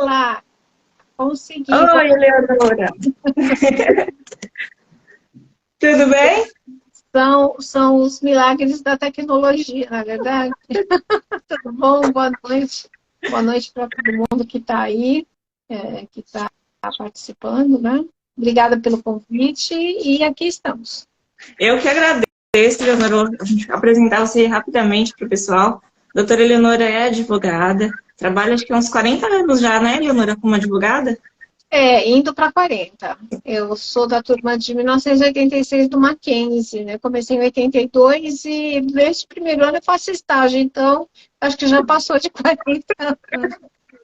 lá, consegui. Oi, Eleonora. Tudo bem? São os milagres da tecnologia, na verdade. Tudo bom? Boa noite. Boa noite para todo mundo que está aí, que está participando, né? Obrigada pelo convite e aqui estamos. Eu que agradeço, Eleonora. A gente vai apresentar você rapidamente para o pessoal. Doutora Eleonora é advogada, trabalha acho que há uns 40 anos já, né, Eleonora, como advogada? Indo para 40. Eu sou da turma de 1986 do Mackenzie, né? Comecei em 82 e desde o primeiro ano eu faço estágio, então acho que já passou de 40 anos.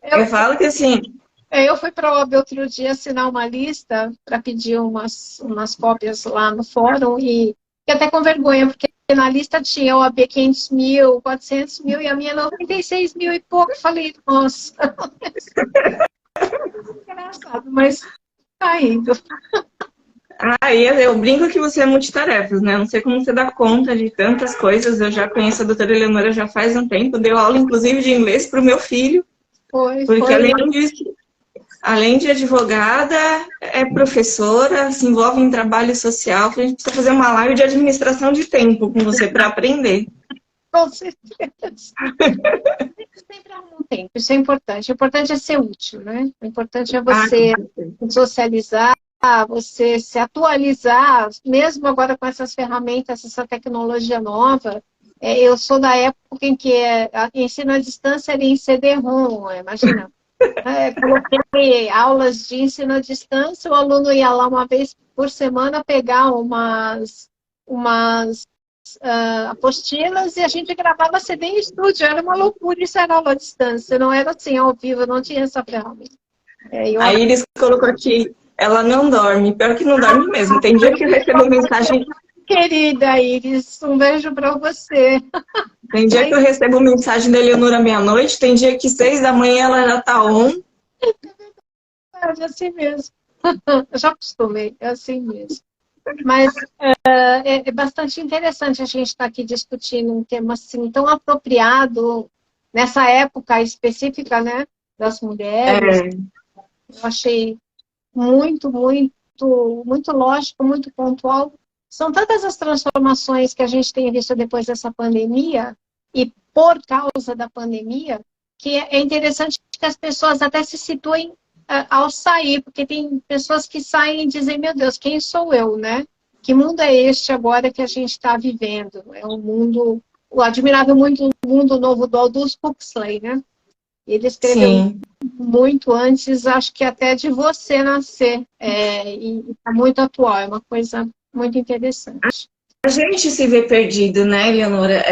Eu falo que assim, Eu fui para a OAB outro dia assinar uma lista para pedir umas cópias lá no fórum e fiquei até com vergonha, porque na lista tinha OAB 500 mil, 400 mil e a minha 96 mil e pouco. Falei, nossa, engraçado, mas tá indo. aí eu brinco que você é multitarefas, né? Não sei como você dá conta de tantas coisas. Eu já conheço a doutora Eleonora já faz um tempo, deu aula inclusive de inglês para o meu filho, porque Foi. além de advogada, é professora, se envolve em trabalho social. A gente precisa fazer uma live de administração de tempo com você para aprender. Com certeza. Sempre arruma um tempo, isso é importante. O importante é ser útil, né? O importante é você socializar, você se atualizar, mesmo agora com essas ferramentas, essa tecnologia nova. Eu sou da época em que ensino à distância era em CD-ROM, imagina. Coloquei aulas de ensino à distância, o aluno ia lá uma vez por semana pegar umas apostilas e a gente gravava CD em estúdio, era uma loucura, isso era aula à distância, não era assim ao vivo, não tinha essa ferramenta. A Iris colocou aqui, ela não dorme, pior que não dorme mesmo. Tem dia que eu recebo mensagem. Querida Iris, um beijo para você. Tem dia que eu recebo mensagem da Eleonora meia-noite, tem dia que 6 da manhã ela já tá on. É assim mesmo. Eu já acostumei, é assim mesmo. Mas é bastante interessante a gente estar aqui discutindo um tema assim tão apropriado nessa época específica, né, das mulheres. Eu achei muito lógico, muito pontual. São tantas as transformações que a gente tem visto depois dessa pandemia e por causa da pandemia, que é interessante que as pessoas até se situem ao sair, porque tem pessoas que saem e dizem, meu Deus, quem sou eu, né? Que mundo é este agora que a gente está vivendo? É um mundo, o admirável mundo novo do Aldous Huxley, né? Ele escreveu muito antes, acho que até de você nascer, e está muito atual, é uma coisa muito interessante. A gente se vê perdido, né, Eleonora?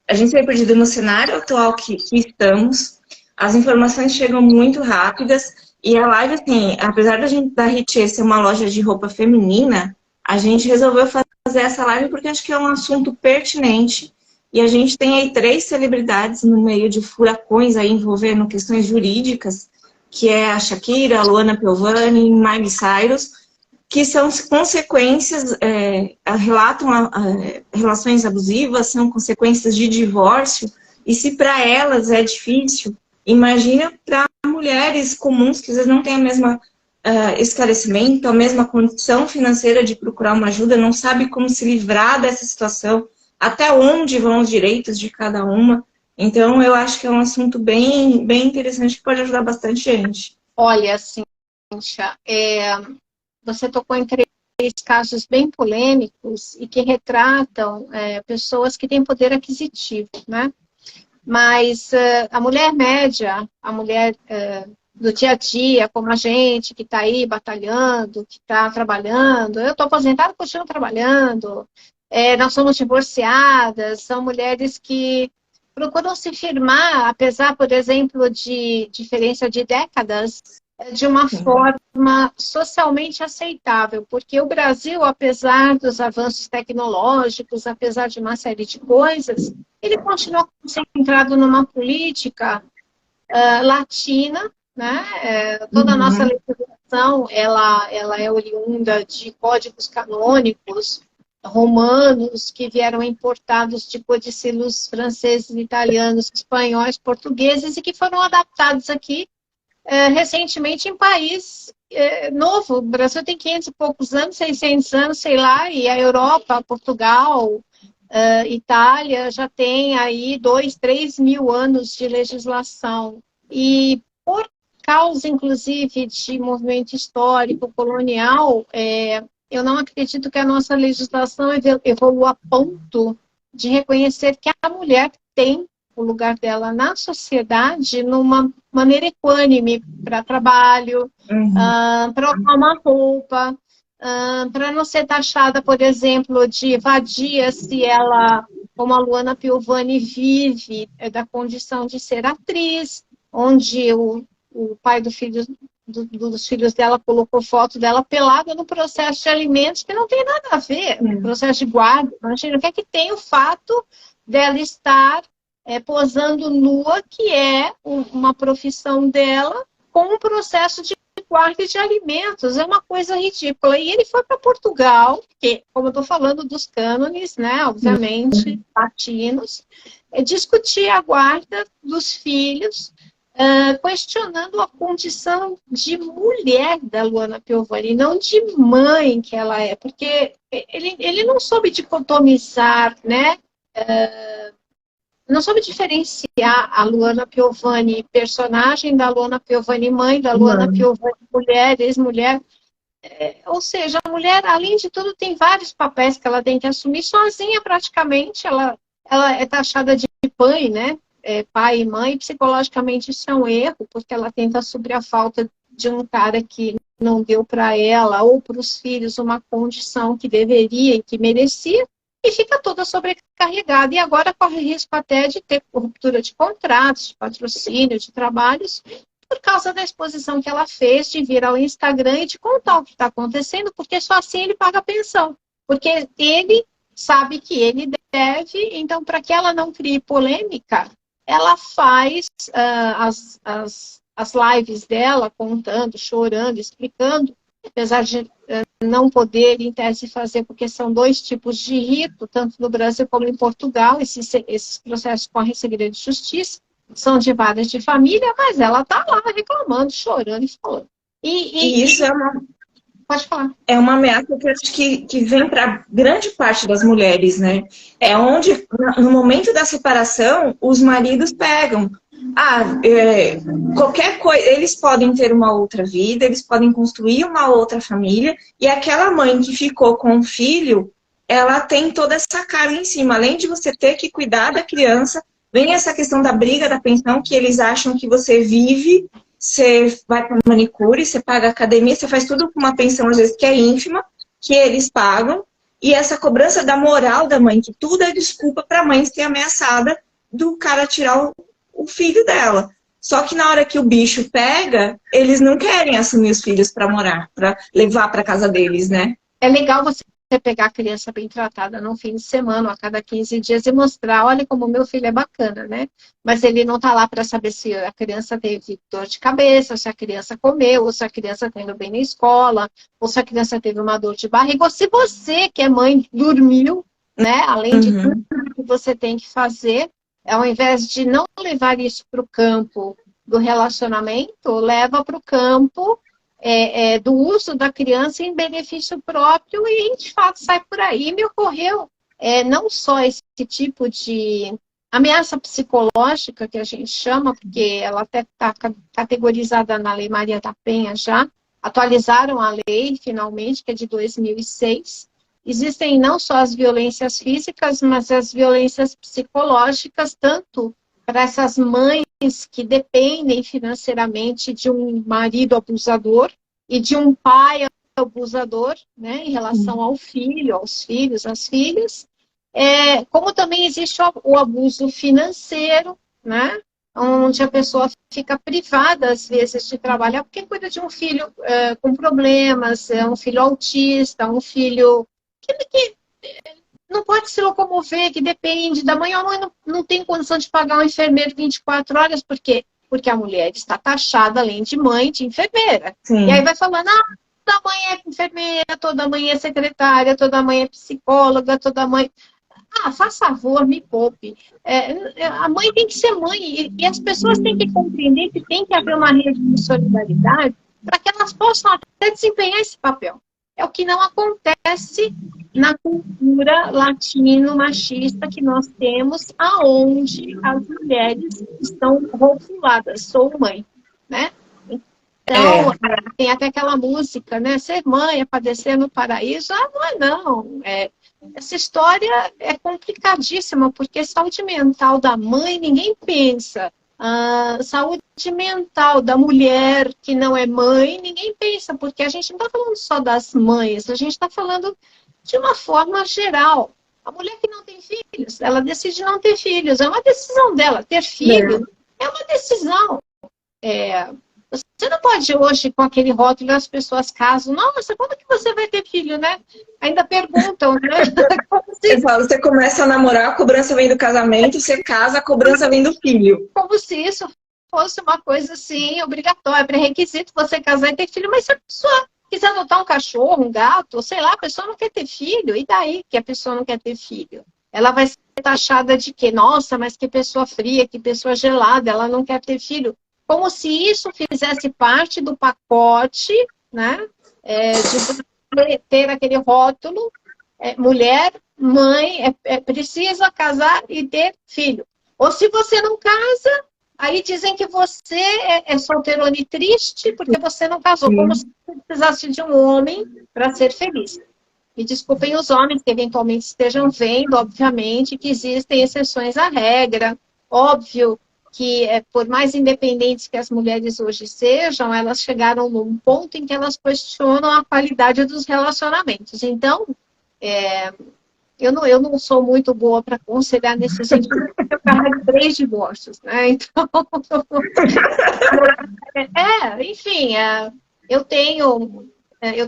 A gente se vê perdido no cenário atual que estamos, as informações chegam muito rápidas, e a live, assim, apesar da Ritie ser uma loja de roupa feminina, a gente resolveu fazer essa live porque acho que é um assunto pertinente. E a gente tem aí 3 celebridades no meio de furacões aí envolvendo questões jurídicas, que é a Shakira, a Luana Piovani e Miley Cyrus, que são consequências, relatam relações abusivas, são consequências de divórcio, e se para elas é difícil, imagina para mulheres comuns que às vezes não têm a mesma esclarecimento, a mesma condição financeira de procurar uma ajuda, não sabe como se livrar dessa situação, até onde vão os direitos de cada uma. Então, eu acho que é um assunto bem, bem interessante que pode ajudar bastante gente. Olha, Cíntia, você tocou em 3 casos bem polêmicos e que retratam pessoas que têm poder aquisitivo, né? Mas a mulher média, a mulher do dia a dia, como a gente, que está aí batalhando, que está trabalhando, eu estou aposentada, continuo trabalhando, nós somos divorciadas, são mulheres que procuram se firmar, apesar, por exemplo, de diferença de décadas, de uma forma socialmente aceitável, porque o Brasil, apesar dos avanços tecnológicos, apesar de uma série de coisas, ele continua concentrado numa política latina, né? Toda a nossa legislação, ela é oriunda de códigos canônicos romanos que vieram importados de codicílios franceses, italianos, espanhóis, portugueses e que foram adaptados aqui recentemente em país novo. O Brasil tem 500 e poucos anos, 600 anos, sei lá, e a Europa, Portugal, Itália já tem aí 2, 3 mil anos de legislação. E por causa, inclusive, de movimento histórico, colonial, eu não acredito que a nossa legislação evolua a ponto de reconhecer que a mulher tem o lugar dela na sociedade numa maneira equânime para trabalho, para usar uma roupa, para não ser taxada, por exemplo, de vadia se ela, como a Luana Piovani, vive da condição de ser atriz, onde o pai dos filhos dela colocou foto dela pelada no processo de alimentos, que não tem nada a ver, no processo de guarda. Imagina, o que é que tem o fato dela estar posando nua, que é uma profissão dela, com um processo de guarda de alimentos. É uma coisa ridícula. E ele foi para Portugal, que, como eu estou falando dos cânones, né, obviamente, latinos, discutir a guarda dos filhos, questionando a condição de mulher da Luana Piovani, não de mãe que ela é, porque ele não soube dicotomizar, né, não soube diferenciar a Luana Piovani, personagem da Luana Piovani, mãe da Luana Piovani, mulher, ex-mulher. Ou seja, a mulher, além de tudo, tem vários papéis que ela tem que assumir sozinha, praticamente. Ela é taxada de pai, né? Pai e mãe. Psicologicamente isso é um erro, porque ela tenta suprir a falta de um cara que não deu para ela ou para os filhos uma condição que deveria e que merecia, e fica toda sobrecarregada. E agora corre risco até de ter ruptura de contratos, de patrocínio, de trabalhos, por causa da exposição que ela fez de vir ao Instagram e de contar o que está acontecendo, porque só assim ele paga a pensão. Porque ele sabe que ele deve, então, para que ela não crie polêmica, ela faz as lives dela contando, chorando, explicando, apesar de não poder, em tese, fazer, porque são 2 tipos de rito, tanto no Brasil como em Portugal. Esses processos correm segredo de justiça, são de varas de família, mas ela está lá reclamando, chorando e falando. E isso Pode falar. É uma ameaça que eu acho que vem para grande parte das mulheres, né? É onde, no momento da separação, os maridos pegam. Qualquer coisa, eles podem ter uma outra vida, eles podem construir uma outra família, e aquela mãe que ficou com o filho, ela tem toda essa carga em cima. Além de você ter que cuidar da criança, vem essa questão da briga da pensão, que eles acham que você vive, você vai para manicure, você paga academia, você faz tudo com uma pensão, às vezes, que é ínfima, que eles pagam, e essa cobrança da moral da mãe, que tudo é desculpa para a mãe ser ameaçada do cara tirar o filho dela. Só que na hora que o bicho pega, eles não querem assumir os filhos para morar, para levar para casa deles, né? É legal você pegar a criança bem tratada num fim de semana, ou a cada 15 dias, e mostrar, olha como meu filho é bacana, né? Mas ele não tá lá para saber se a criança teve dor de cabeça, se a criança comeu, ou se a criança tá indo bem na escola, ou se a criança teve uma dor de barriga, ou se você, que é mãe, dormiu, né? Além de tudo que você tem que fazer, ao invés de não levar isso para o campo do relacionamento, leva para o campo do uso da criança em benefício próprio, e de fato sai por aí. Me ocorreu não só esse tipo de ameaça psicológica, que a gente chama, porque ela até está categorizada na Lei Maria da Penha já, atualizaram a lei finalmente, que é de 2006. Existem não só as violências físicas, mas as violências psicológicas, tanto para essas mães que dependem financeiramente de um marido abusador e de um pai abusador, né, em relação ao filho, aos filhos, às filhas, como também existe o abuso financeiro, né, onde a pessoa fica privada, às vezes, de trabalhar, porque cuida de um filho com problemas, um filho autista, um filho que não pode se locomover, que depende da mãe. A mãe não tem condição de pagar um enfermeiro 24 horas, por quê? Porque a mulher está taxada, além de mãe, de enfermeira. Sim. E aí vai falando, toda mãe é enfermeira, toda mãe é secretária, toda mãe é psicóloga, toda mãe... Ah, faz favor, me poupe. A mãe tem que ser mãe e as pessoas têm que compreender que tem que haver uma rede de solidariedade para que elas possam até desempenhar esse papel. É o que não acontece na cultura latino-machista que nós temos, aonde as mulheres estão rotuladas, sou mãe, né? Então, tem até aquela música, né? Ser mãe é padecer no paraíso. Ah, não é não. Essa história é complicadíssima, porque saúde mental da mãe ninguém pensa. Saúde mental da mulher que não é mãe, ninguém pensa, porque a gente não está falando só das mães, a gente está falando de uma forma geral. A mulher que não tem filhos, ela decide não ter filhos, é uma decisão dela. Ter filho é uma decisão. Você não pode hoje, com aquele rótulo, as pessoas casam. Nossa, quando que você vai ter filho, né? Ainda perguntam, né? Eu falo, você começa a namorar, a cobrança vem do casamento, você casa, a cobrança vem do filho. Como se isso fosse uma coisa assim, obrigatória, pré-requisito você casar e ter filho. Mas se a pessoa quiser adotar um cachorro, um gato, sei lá, a pessoa não quer ter filho, e daí que a pessoa não quer ter filho? Ela vai ser taxada de quê? Nossa, mas que pessoa fria, que pessoa gelada, ela não quer ter filho. Como se isso fizesse parte do pacote, né, de ter aquele rótulo, mulher, mãe, precisa casar e ter filho. Ou se você não casa, aí dizem que você é solteirona e triste porque você não casou, como se você precisasse de um homem para ser feliz. Me desculpem os homens que eventualmente estejam vendo, obviamente, que existem exceções à regra, óbvio, que por mais independentes que as mulheres hoje sejam, elas chegaram num ponto em que elas questionam a qualidade dos relacionamentos. Então, eu não sou muito boa para aconselhar nesse sentido, porque eu carrego 3 divórcios, né? Então, enfim, eu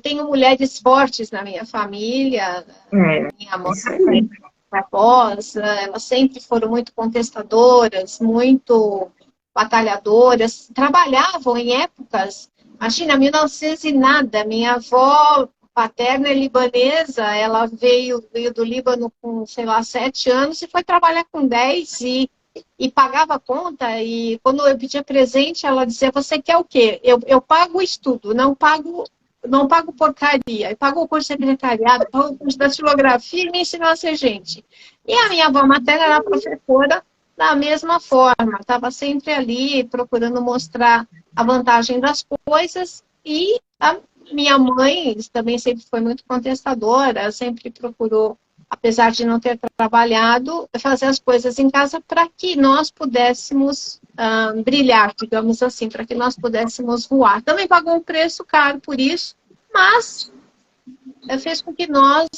tenho mulheres fortes na minha família, minha mãe, avós, elas sempre foram muito contestadoras, muito batalhadoras, trabalhavam em épocas, imagina, 1900 e nada, minha avó paterna é libanesa, ela veio do Líbano com, sei lá, 7 anos e foi trabalhar com 10 e pagava conta, e quando eu pedia presente, ela dizia, você quer o quê? Eu pago o estudo, não pago porcaria, eu pago o curso de secretariado, pago o curso da estilografia e me ensinou a ser gente. E a minha avó materna era professora da mesma forma, estava sempre ali procurando mostrar a vantagem das coisas, e a minha mãe também sempre foi muito contestadora, sempre procurou, apesar de não ter trabalhado, fazer as coisas em casa para que nós pudéssemos brilhar, digamos assim, para que nós pudéssemos voar. Também pagou um preço caro por isso, mas fez com que nós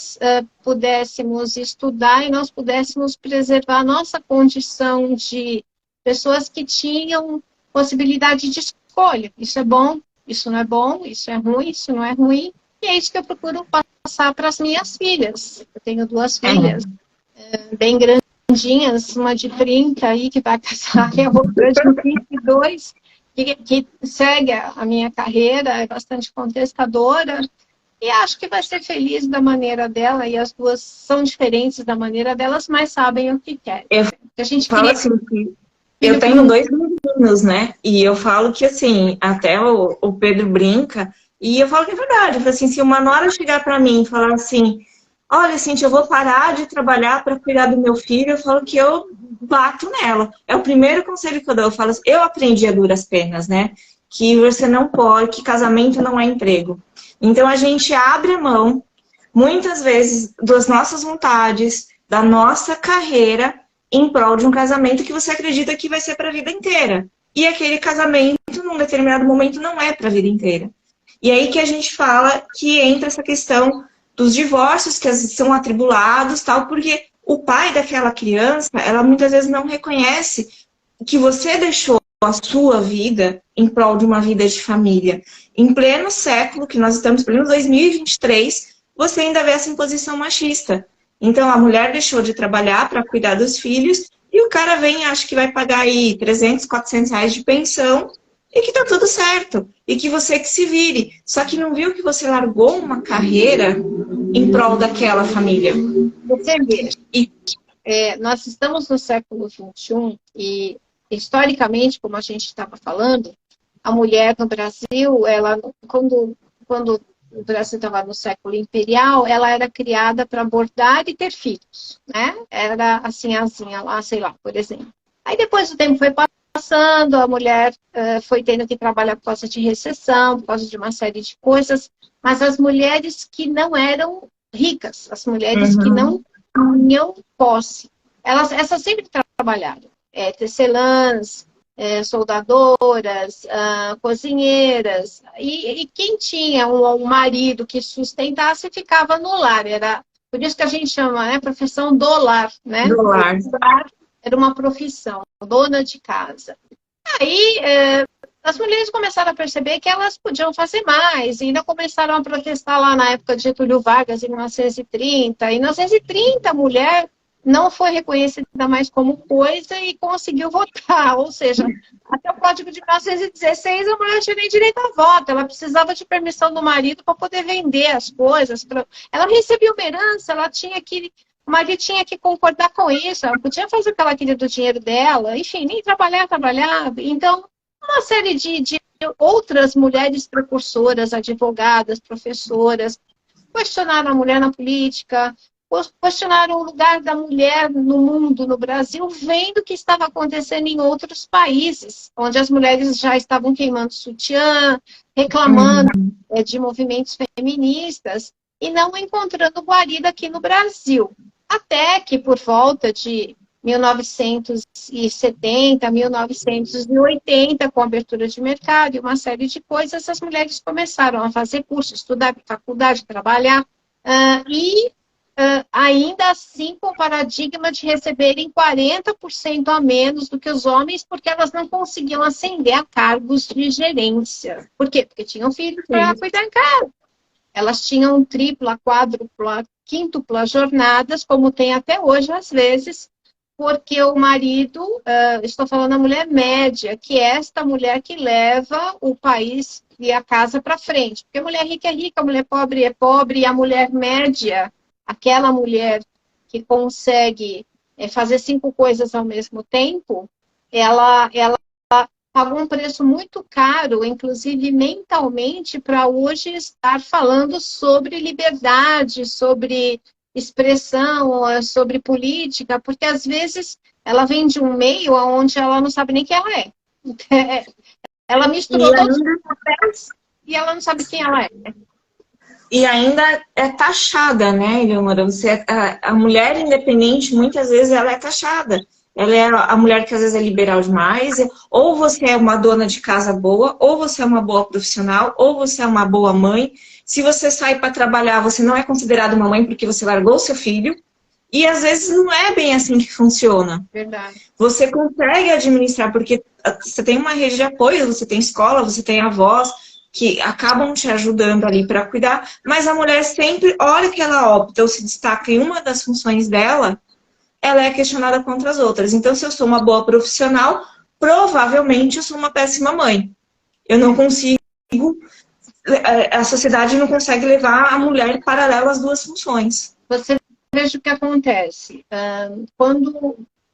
pudéssemos estudar e nós pudéssemos preservar a nossa condição de pessoas que tinham possibilidade de escolha. Isso é bom, isso não é bom, isso é ruim, isso não é ruim. E é isso que eu procuro passar para as minhas filhas. Eu tenho 2 filhas bem grandinhas, uma de 30 aí que vai casar, e a outra de 22, que segue a minha carreira, é bastante contestadora, e acho que vai ser feliz da maneira dela, e as duas são diferentes da maneira delas, mas sabem o que querem. A gente fala assim, eu tenho 2 meninos, né? E eu falo que, assim, até o Pedro brinca, e eu falo que é verdade. Eu falo assim, se uma nora chegar pra mim e falar assim, olha, Cintia, eu vou parar de trabalhar para cuidar do meu filho, eu falo que eu bato nela. É o primeiro conselho que eu dou. Eu falo assim, eu aprendi a duras penas, né? Que você não pode, que casamento não é emprego. Então a gente abre a mão, muitas vezes, das nossas vontades, da nossa carreira, em prol de um casamento que você acredita que vai ser para a vida inteira. E aquele casamento, num determinado momento, não é para a vida inteira. E aí que a gente fala que entra essa questão dos divórcios, que são atribulados, tal, porque o pai daquela criança, ela muitas vezes não reconhece que você deixou a sua vida em prol de uma vida de família. Em pleno século, que nós estamos, pleno 2023, você ainda vê essa imposição machista. Então, a mulher deixou de trabalhar para cuidar dos filhos e o cara vem e acha que vai pagar aí 300, 400 reais de pensão e que tá tudo certo, e que você que se vire. Só que não viu que você largou uma carreira em prol daquela família. Você vê, E nós estamos no século XXI e, historicamente, como a gente estava falando, a mulher no Brasil, ela, quando o Brasil estava no século imperial, ela era criada para bordar e ter filhos, né? Era a sinhazinha lá, sei lá, por exemplo. Aí depois o tempo foi passando, a mulher foi tendo que trabalhar por causa de recessão, por causa de uma série de coisas, mas as mulheres que não eram ricas, as mulheres que não tinham posse, essas sempre trabalharam. Tecelãs, soldadoras, cozinheiras, e quem tinha um marido que sustentasse ficava no lar, por isso que a gente chama, né, profissão do lar, né? do lar. Era uma profissão, dona de casa. Aí as mulheres começaram a perceber que elas podiam fazer mais, e ainda começaram a protestar lá na época de Getúlio Vargas, em 1930. Em 1930, a mulher não foi reconhecida mais como coisa e conseguiu votar. Ou seja, até o Código de 1916, a mulher não tinha nem direito a voto. Ela precisava de permissão do marido para poder vender as coisas. Ela recebia uma herança, o marido tinha que concordar com isso. Ela podia fazer o que ela queria do dinheiro dela. Enfim, nem trabalhava. Então, uma série de outras mulheres precursoras, advogadas, professoras, questionaram a mulher na política, questionaram o lugar da mulher no mundo, no Brasil, vendo o que estava acontecendo em outros países, onde as mulheres já estavam queimando sutiã, reclamando de movimentos feministas, e não encontrando guarida aqui no Brasil. Até que, por volta de 1970, 1980, com a abertura de mercado e uma série de coisas, as mulheres começaram a fazer curso, estudar faculdade, trabalhar, ainda assim com o paradigma de receberem 40% a menos do que os homens, porque elas não conseguiam ascender a cargos de gerência. Por quê? Porque tinham filhos para cuidar em casa. Elas tinham tripla, quádrupla, quíntupla jornadas, como tem até hoje, às vezes, porque o marido, estou falando da mulher média, que é esta mulher que leva o país e a casa para frente. Porque a mulher rica é rica, a mulher pobre é pobre, e a mulher média, aquela mulher que consegue fazer 5 coisas ao mesmo tempo, ela pagou um preço muito caro, inclusive mentalmente, para hoje estar falando sobre liberdade, sobre expressão, sobre política, porque às vezes ela vem de um meio onde ela não sabe nem quem ela é. Ela misturou todos os papéis e ela não sabe quem ela é. E ainda é taxada, né, Eleonora? A mulher independente, muitas vezes, ela é taxada. Ela é a mulher que às vezes é liberal demais. Ou você é uma dona de casa boa, ou você é uma boa profissional, ou você é uma boa mãe. Se você sai para trabalhar, você não é considerada uma mãe porque você largou seu filho. E às vezes não é bem assim que funciona. Verdade. Você consegue administrar, porque você tem uma rede de apoio, você tem escola, você tem avós, que acabam te ajudando ali para cuidar, mas a mulher sempre, hora que ela opta ou se destaca em uma das funções dela, ela é questionada contra as outras. Então, se eu sou uma boa profissional, provavelmente eu sou uma péssima mãe. Eu não consigo, a sociedade não consegue levar a mulher paralela às duas funções. Você veja o que acontece.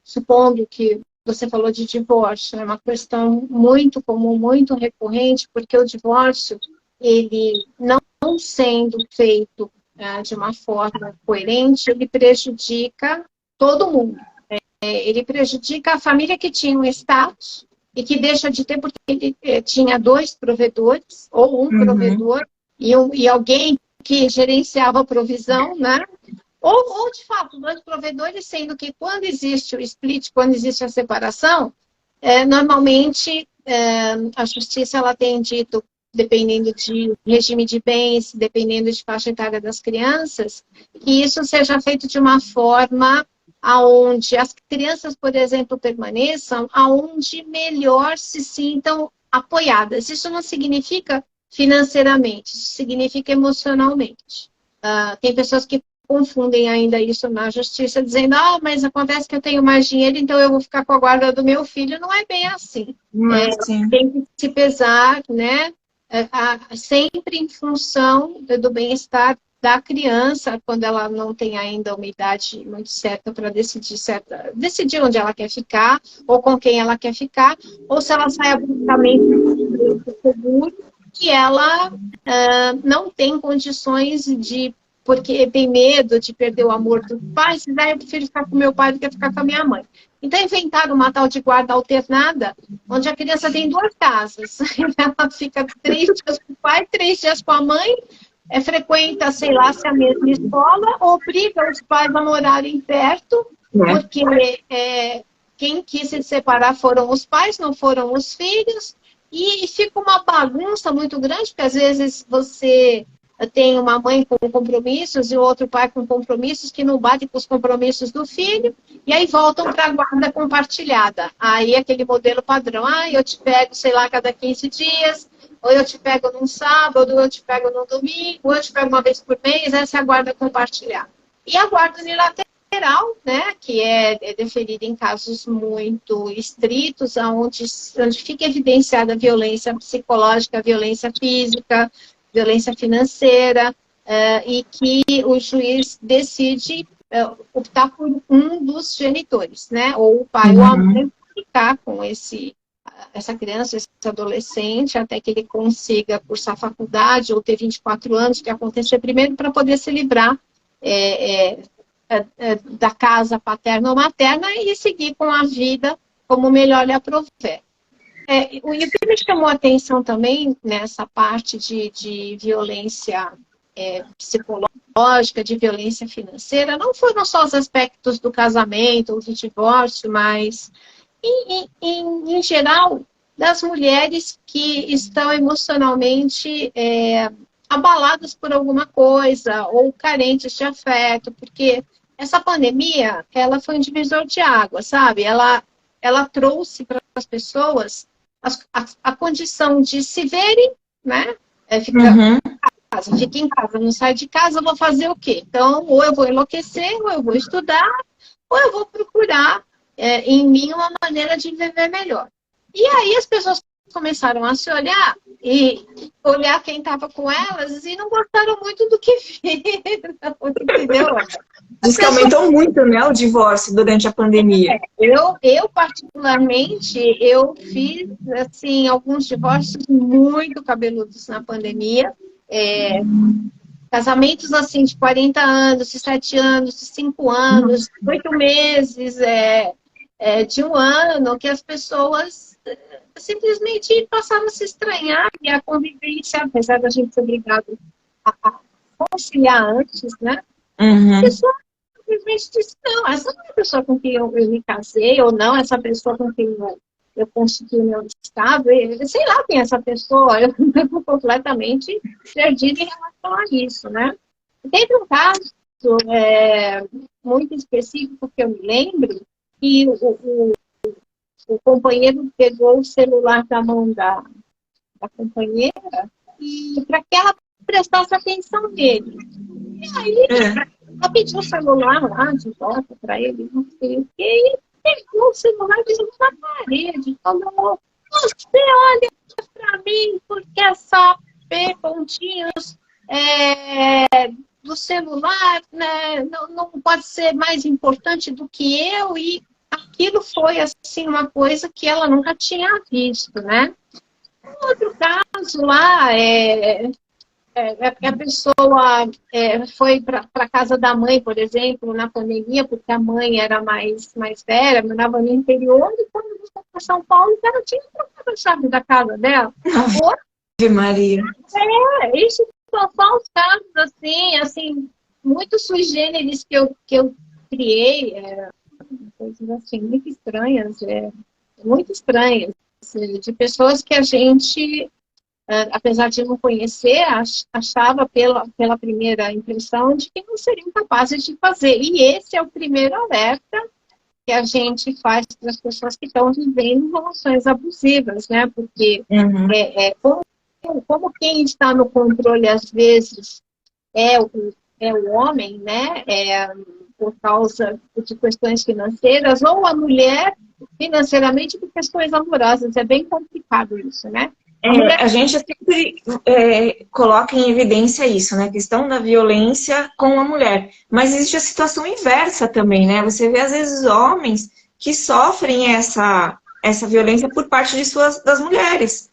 Supondo que você falou de divórcio, é uma questão muito comum, muito recorrente, porque o divórcio, ele não sendo feito de uma forma coerente, ele prejudica todo mundo. Ele prejudica a família que tinha um status e que deixa de ter porque ele tinha 2 provedores, ou um provedor, e alguém que gerenciava a provisão, né? Ou, de fato, 2 provedores, sendo que quando existe o split, quando existe a separação, normalmente a justiça ela tem dito, dependendo de regime de bens, dependendo de faixa etária das crianças, que isso seja feito de uma forma aonde as crianças, por exemplo, permaneçam, aonde melhor se sintam apoiadas. Isso não significa financeiramente, isso significa emocionalmente. Tem pessoas que confundem ainda isso na justiça, dizendo, mas acontece que eu tenho mais dinheiro, então eu vou ficar com a guarda do meu filho. Não é bem assim. Tem que se pesar, né, sempre em função do bem-estar da criança, quando ela não tem ainda uma idade muito certa para decidir onde ela quer ficar, ou com quem ela quer ficar, ou se ela sai abruptamente do seguro e ela não tem condições porque tem medo de perder o amor do pai, se der, eu prefiro ficar com meu pai do que ficar com a minha mãe. Então, inventaram uma tal de guarda alternada, onde a criança tem 2 casas. Ela fica 3 dias com o pai, 3 dias com a mãe, frequenta, sei lá, se é a mesma escola, obriga os pais a morarem perto, porque quem quis se separar foram os pais, não foram os filhos, e fica uma bagunça muito grande, porque às vezes você tem uma mãe com compromissos e outro pai com compromissos que não batem com os compromissos do filho, e aí voltam para a guarda compartilhada. Aí aquele modelo padrão, eu te pego, sei lá, cada 15 dias, ou eu te pego num sábado, ou eu te pego num domingo, ou eu te pego uma vez por mês, essa é a guarda compartilhada. E a guarda unilateral, né, que é deferida em casos muito estritos, onde fica evidenciada a violência psicológica, a violência física, violência financeira, e que o juiz decide optar por um dos genitores, né, ou o pai ou a mãe, ficar com essa criança, esse adolescente, até que ele consiga cursar faculdade ou ter 24 anos, que acontecer primeiro, para poder se livrar da casa paterna ou materna e seguir com a vida como melhor lhe aprouver. E o que me chamou a atenção também nessa parte de violência psicológica, de violência financeira, não foram só os aspectos do casamento ou do divórcio, mas em geral, das mulheres que estão emocionalmente abaladas por alguma coisa ou carentes de afeto, porque essa pandemia, ela foi um divisor de água, sabe? Ela trouxe para as pessoas a condição de se verem, né? Fica em casa, não sai de casa, vou fazer o quê? Então, ou eu vou enlouquecer, ou eu vou estudar, ou eu vou procurar em mim uma maneira de viver melhor. E aí as pessoas começaram a se olhar e olhar quem estava com elas e não gostaram muito do que viram, entendeu? Diz que aumentou muito, né, o divórcio durante a pandemia. Eu particularmente, eu fiz, assim, alguns divórcios muito cabeludos na pandemia. Casamentos, assim, de 40 anos, de 7 anos, de 5 anos, 8 meses, de 1 ano, que as pessoas simplesmente passaram a se estranhar e a convivência, apesar da gente ser obrigado a conciliar antes, né? A pessoa simplesmente disse, não, essa não é a pessoa com quem eu me casei, ou não, essa pessoa com quem eu constituí meu estado, sei lá quem é essa pessoa, eu fico completamente perdida em relação a isso, né? Teve um caso muito específico que eu me lembro, que o companheiro pegou o celular da mão da companheira e para que ela prestasse atenção nele. E aí, ela pediu o celular lá de volta para ele, não sei o quê, e pegou o celular e jogou na parede. Falou, você olha para mim porque essa pontinhos do celular, né, não pode ser mais importante do que eu, e aquilo foi, assim, uma coisa que ela nunca tinha visto, né? Outro caso lá, a pessoa foi para a casa da mãe, por exemplo, na pandemia, porque a mãe era mais velha, morava no interior, e quando ela foi para São Paulo, ela tinha trocado a chave da casa dela. Ave Maria. Isso são os casos, assim, muito sui generis que eu criei, coisas assim, muito estranhas, de pessoas que a gente, apesar de não conhecer, achava pela primeira impressão de que não seriam capazes de fazer. E esse é o primeiro alerta que a gente faz para as pessoas que estão vivendo relações abusivas, né? Porque como quem está no controle, às vezes, é o homem, né? Por causa de questões financeiras, ou a mulher financeiramente por questões amorosas. É bem complicado isso, né? A gente sempre coloca em evidência isso, né? A questão da violência com a mulher. Mas existe a situação inversa também, né? Você vê, às vezes, homens que sofrem essa violência por parte das mulheres.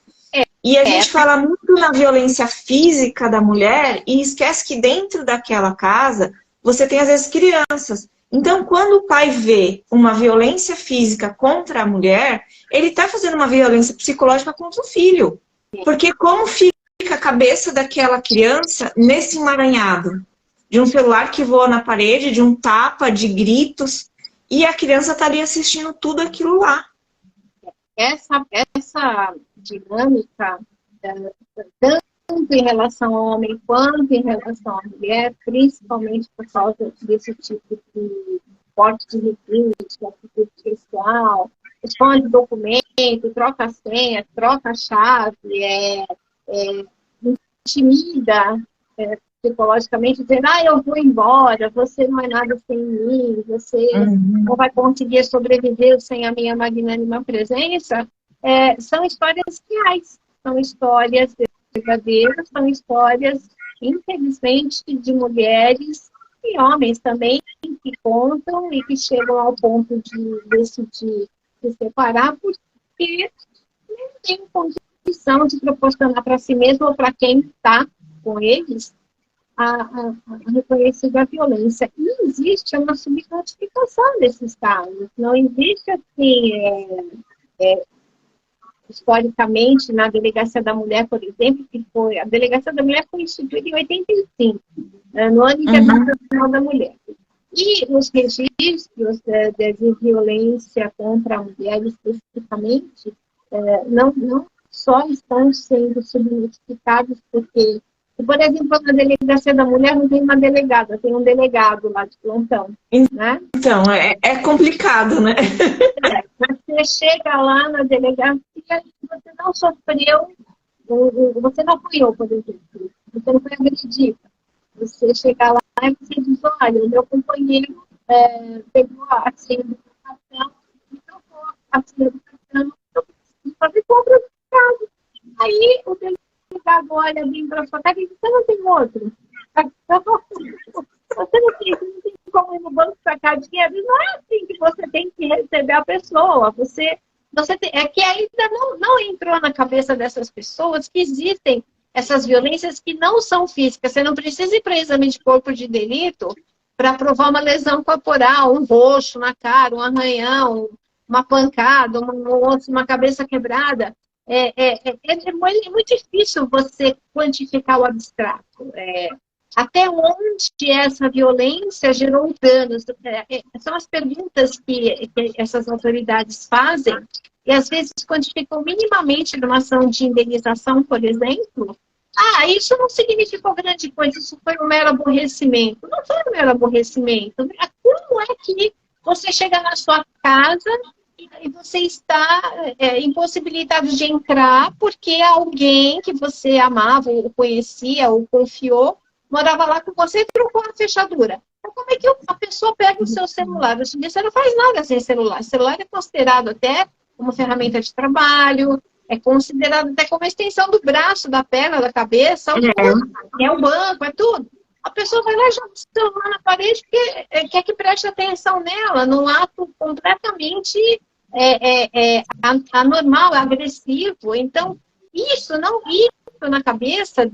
E a gente fala muito na violência física da mulher e esquece que dentro daquela casa você tem, às vezes, crianças. Então, quando o pai vê uma violência física contra a mulher, ele está fazendo uma violência psicológica contra o filho. Porque como fica a cabeça daquela criança nesse emaranhado? De um celular que voa na parede, de um tapa, de gritos, e a criança está ali assistindo tudo aquilo lá. Essa dinâmica, tanto em relação ao homem quanto em relação à mulher, principalmente por causa desse tipo de porte de requinte, atitude sexual, esconde documento, troca a senha, troca a chave, intimida psicologicamente, dizendo, eu vou embora, você não é nada sem mim, você não vai conseguir sobreviver sem a minha magnânima presença, são histórias reais, são histórias verdadeiras, são histórias, infelizmente, de mulheres e homens também, que contam e que chegam ao ponto de decidir se separar porque não tem condição de proporcionar para si mesmo ou para quem está com eles a reconhecida violência. E existe uma subnotificação desses casos. Não existe, assim, historicamente, na Delegacia da Mulher, por exemplo, a Delegacia da Mulher foi instituída em 85, no ano internacional da mulher. E os registros de violência contra a mulher, especificamente, não só estão sendo subnotificados porque, por exemplo, na Delegacia da Mulher não tem uma delegada, tem um delegado lá de plantão. Né? Então, é complicado, né? Você chega lá na delegacia e você não sofreu, você não apanhou, por exemplo, você não foi agredida. Você chega lá e você diz, olha, o meu companheiro pegou a senha do cartão e trocou a senha do cartão, eu preciso fazer compra do carro. Aí o delegado olha bem para a sua cara e diz, você não tem outro? Você não tem como ir no banco sacar dinheiro? Não é assim que você tem que receber a pessoa. É que ainda não entrou na cabeça dessas pessoas que existem essas violências que não são físicas. Você não precisa ir para exame de corpo de delito para provar uma lesão corporal, um roxo na cara, um arranhão, uma pancada, uma cabeça quebrada. É muito difícil você quantificar o abstrato. Até onde essa violência gerou danos? São as perguntas que essas autoridades fazem e às vezes quantificam minimamente numa ação de indenização, por exemplo. Isso não significou grande coisa, isso foi um mero aborrecimento. Não foi um mero aborrecimento. Como é que você chega na sua casa e você está impossibilitado de entrar porque alguém que você amava, ou conhecia, ou confiou, morava lá com você e trocou a fechadura? Então, como é que a pessoa pega o seu celular? Você não faz nada sem celular. O celular é considerado até uma ferramenta de trabalho, é considerado até como a extensão do braço, da perna, da cabeça, é o banco, é tudo. A pessoa vai lá e joga o celular na parede porque quer que preste atenção nela, num ato completamente anormal, agressivo. Então, isso na cabeça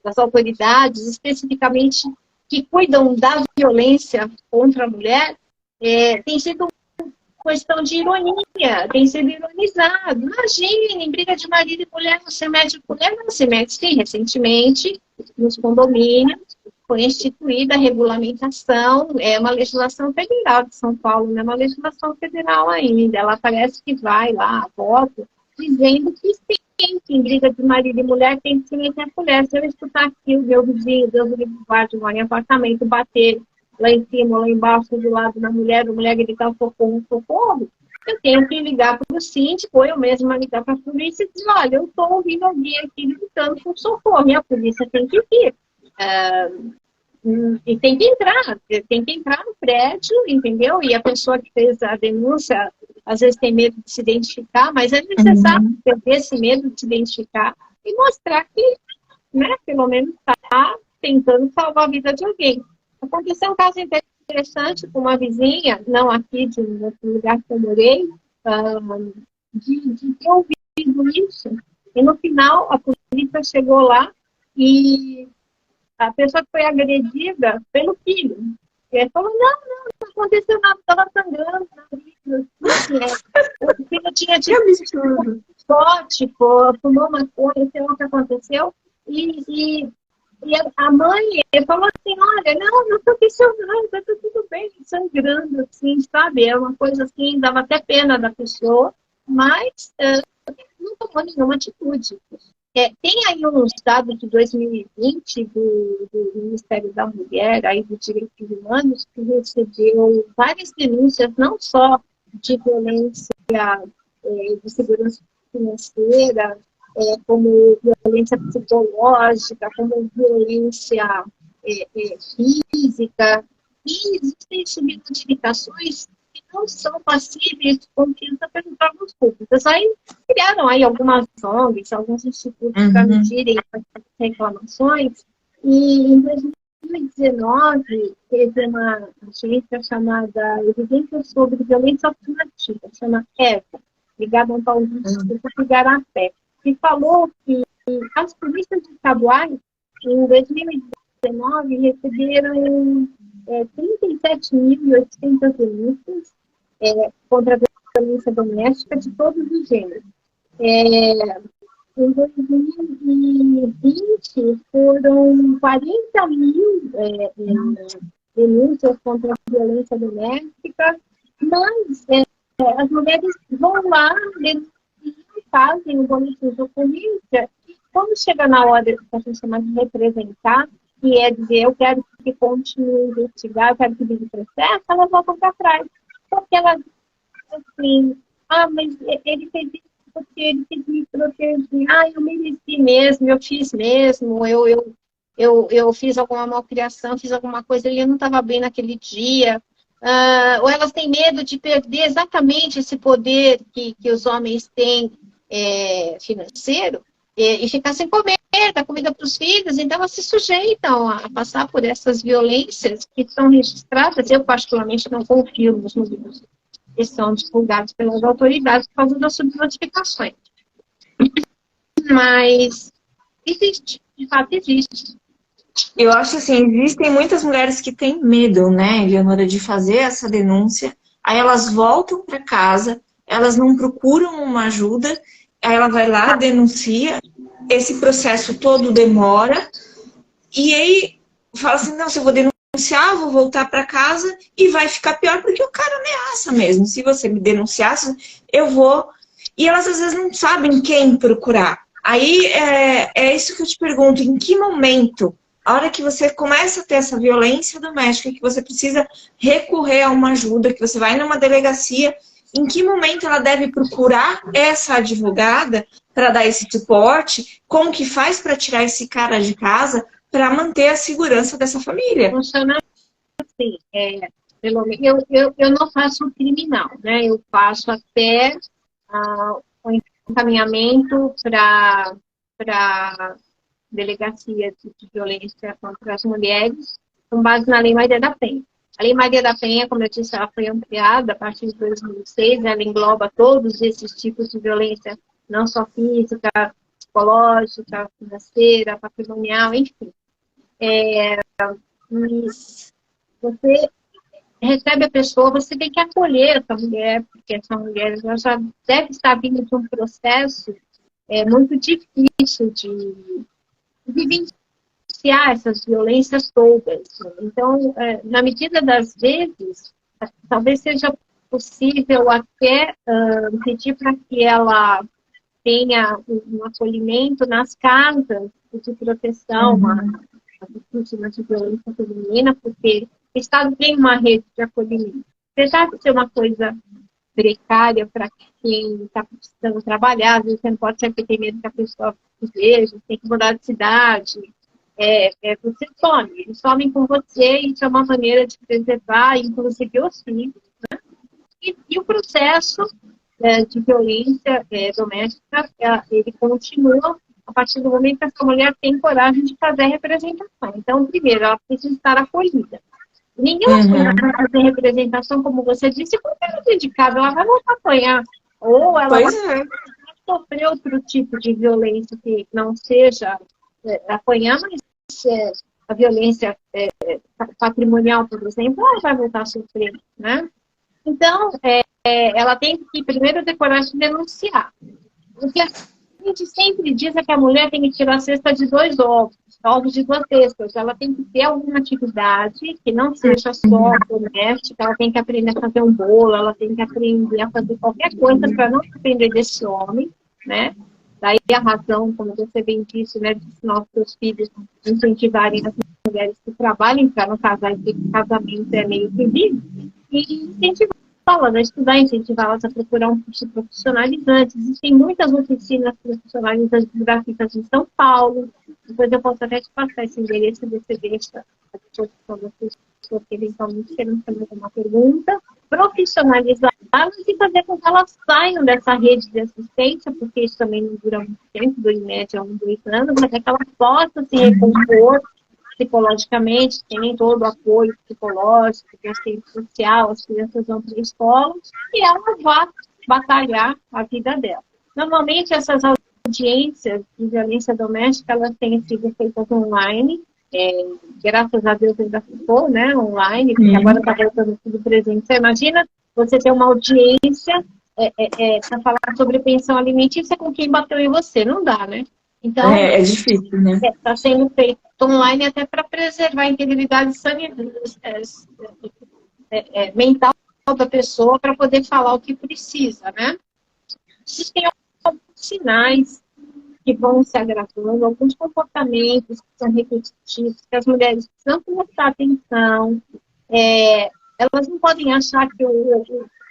das autoridades, especificamente que cuidam da violência contra a mulher, tem sido questão de ironia, tem sido ironizado. Imagine, em briga de marido e mulher, não se mete com mulher, não se mete. Sim, recentemente, nos condomínios, foi instituída a regulamentação, uma legislação federal de São Paulo, não é uma legislação federal ainda. Ela parece que vai lá, voto, dizendo que sim, que em briga de marido e mulher tem que se meter a mulher. Se eu escutar aqui o meu vizinho, Deus me guarde, mora em apartamento, bater lá em cima, lá embaixo, do lado da mulher, a mulher gritar socorro, socorro, eu tenho que ligar para o síndico, ou eu mesma ligar para a polícia e dizer, olha, eu estou ouvindo alguém aqui gritando por socorro, e a polícia tem que vir. E tem que entrar no prédio, entendeu? E a pessoa que fez a denúncia, às vezes tem medo de se identificar, mas é necessário Uhum. ter esse medo de se identificar e mostrar que, né, pelo menos está tentando salvar a vida de alguém. Aconteceu um caso interessante com uma vizinha, não aqui, de um outro lugar que eu morei, de ter ouvido isso. E no final, a polícia chegou lá e a pessoa que foi agredida pelo filho. E ele falou, não aconteceu nada, estava sangrando. O filho tinha Que tido absurdo. sorte, fumou maconha, sei lá o que aconteceu. E a mãe falou assim, olha, não aconteceu nada, está tudo bem, sangrando, assim, sabe? É uma coisa assim, dava até pena da pessoa, mas não tomou nenhuma atitude. Tem aí uns dados de 2020 do Ministério da Mulher, aí dos Direitos Humanos, que recebeu várias denúncias, não só de violência de segurança financeira, como violência psicológica, como violência física, e existem subnotificações que não são passíveis de confiança pelos órgãos públicos. Aí criaram aí algumas ONGs, alguns institutos para Uhum. medirem essas reclamações, e em 2019 teve uma agência chamada Evidências sobre Violência Alternativa, chama EVA, ligada a um tal de Instituto Igarapé, que falou que as polícias estaduais, em 2019, receberam 37.800 denúncias contra a violência doméstica de todos os gêneros. Em 2020, foram 40 mil denúncias contra a violência doméstica, mas as mulheres vão lá, fazem o boletim de ocorrência, e quando chega na hora que a gente chama de representar, que é dizer, eu quero que continue a investigar, eu quero que vire processo, elas voltam para trás. Porque elas, assim, mas ele fez isso porque ele quis me proteger. Eu mereci mesmo, eu fiz mesmo, eu fiz alguma malcriação, fiz alguma coisa, ele não estava bem naquele dia. Ou elas têm medo de perder exatamente esse poder que os homens têm financeiro e ficar sem comer, dar comida para os filhos, então elas se sujeitam a passar por essas violências que são registradas. Eu, particularmente, não confio nos números que são divulgados pelas autoridades por causa das subnotificações. Mas existe, de fato existe. Eu acho assim, existem muitas mulheres que têm medo, né, Eleonora, de fazer essa denúncia. Aí elas voltam para casa, elas não procuram uma ajuda, aí ela vai lá, denuncia, esse processo todo demora, e aí fala assim, não, se eu vou denunciar, vou voltar para casa e vai ficar pior, porque o cara ameaça mesmo. Se você me denunciasse, eu vou. E elas às vezes não sabem quem procurar. Aí é isso que eu te pergunto, em que momento, a hora que você começa a ter essa violência doméstica, que você precisa recorrer a uma ajuda, que você vai numa delegacia, em que momento ela deve procurar essa advogada para dar esse suporte? Como que faz para tirar esse cara de casa para manter a segurança dessa família? Funciona assim, pelo menos eu não faço o criminal, né? Eu faço até o encaminhamento para delegacia de violência contra as mulheres, com base na Lei Maria da Penha. A Lei Maria da Penha, como eu disse, ela foi ampliada a partir de 2006, ela engloba todos esses tipos de violência, não só física, psicológica, financeira, patrimonial, enfim. Você recebe a pessoa, você tem que acolher essa mulher, porque essa mulher já deve estar vindo de um processo muito difícil de vivenciar essas violências todas. Então, na medida das vezes, talvez seja possível até pedir para que ela tenha um acolhimento nas casas de proteção, as vítimas de violência feminina, porque o Estado tem uma rede de acolhimento. Apesar de ser uma coisa precária para quem está precisando trabalhar, às vezes você não pode sempre ter medo que a pessoa veja, tem que mudar de cidade, você some, eles somem com você, e isso é uma maneira de preservar, inclusive, os filhos, né? E o processo de violência doméstica, ele continua a partir do momento que essa mulher tem coragem de fazer a representação. Então, primeiro, ela precisa estar acolhida. Ninguém vai fazer representação, como você disse, porque ela é dedicada, ela vai voltar a apanhar. Ou ela vai sofrer outro tipo de violência que não seja apanhar, mas a violência patrimonial, por exemplo, ela vai voltar a sofrer, né? Então, ela tem que primeiro ter coragem de denunciar. O que a gente sempre diz é que a mulher tem que tirar a cesta de 2 ovos, ovos de 2 cestas. Ela tem que ter alguma atividade que não seja só doméstica, ela tem que aprender a fazer um bolo, ela tem que aprender a fazer qualquer coisa para não depender desse homem, né? Daí a razão, como você bem disse, né, de nossos filhos incentivarem as mulheres que trabalhem para não casar, porque casamento é meio que vivo, e incentivá-las a estudar, incentivá-las a procurar um curso profissionalizante. Existem muitas oficinas profissionalizantes gratuitas em São Paulo. Depois eu posso até te passar esse endereço, você deixa à disposição das pessoas que eventualmente querem fazer uma pergunta. Profissionalizá-las e fazer com que elas saiam dessa rede de assistência, porque isso também não dura muito tempo, dura em média 1, 2 anos, mas é que elas possam se recompor psicologicamente, tem todo o apoio psicológico, tem assistência social, as crianças vão para a escola, e ela vai batalhar a vida dela. Normalmente, essas audiências de violência doméstica, elas têm sido feitas online, graças a Deus ainda ficou, né, online, porque agora está voltando tudo presente. Você imagina você ter uma audiência para falar sobre pensão alimentícia com quem bateu em você? Não dá, né? Então, é difícil, né? Está sendo feito online até para preservar a integridade mental da pessoa para poder falar o que precisa, né? Existem alguns sinais que vão se agravando, alguns comportamentos que são repetitivos, que as mulheres precisam prestar atenção. Elas não podem achar que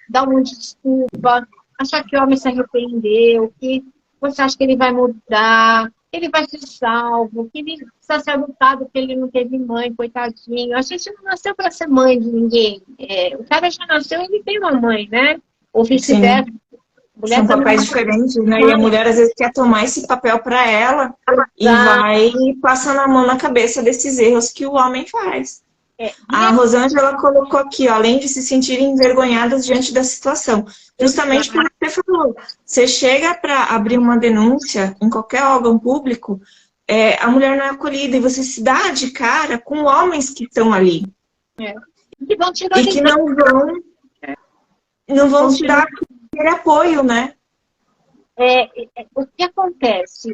dar um monte de desculpa, achar que o homem se arrependeu, que você acha que ele vai mudar, que ele vai ser salvo, que ele precisa ser adotado porque ele não teve mãe, coitadinho. A gente não nasceu para ser mãe de ninguém. O cara já nasceu e ele tem uma mãe, né? Ou vice-versa. São papéis diferentes, né? E a mulher às vezes quer tomar esse papel para ela e vai passando a mão na cabeça desses erros que o homem faz. A Rosângela colocou aqui, ó, além de se sentirem envergonhadas diante da situação. Justamente como você falou, você chega para abrir uma denúncia em qualquer órgão público, a mulher não é acolhida e você se dá de cara com homens que estão ali. E que não vão te dar aquele apoio, né? O que acontece?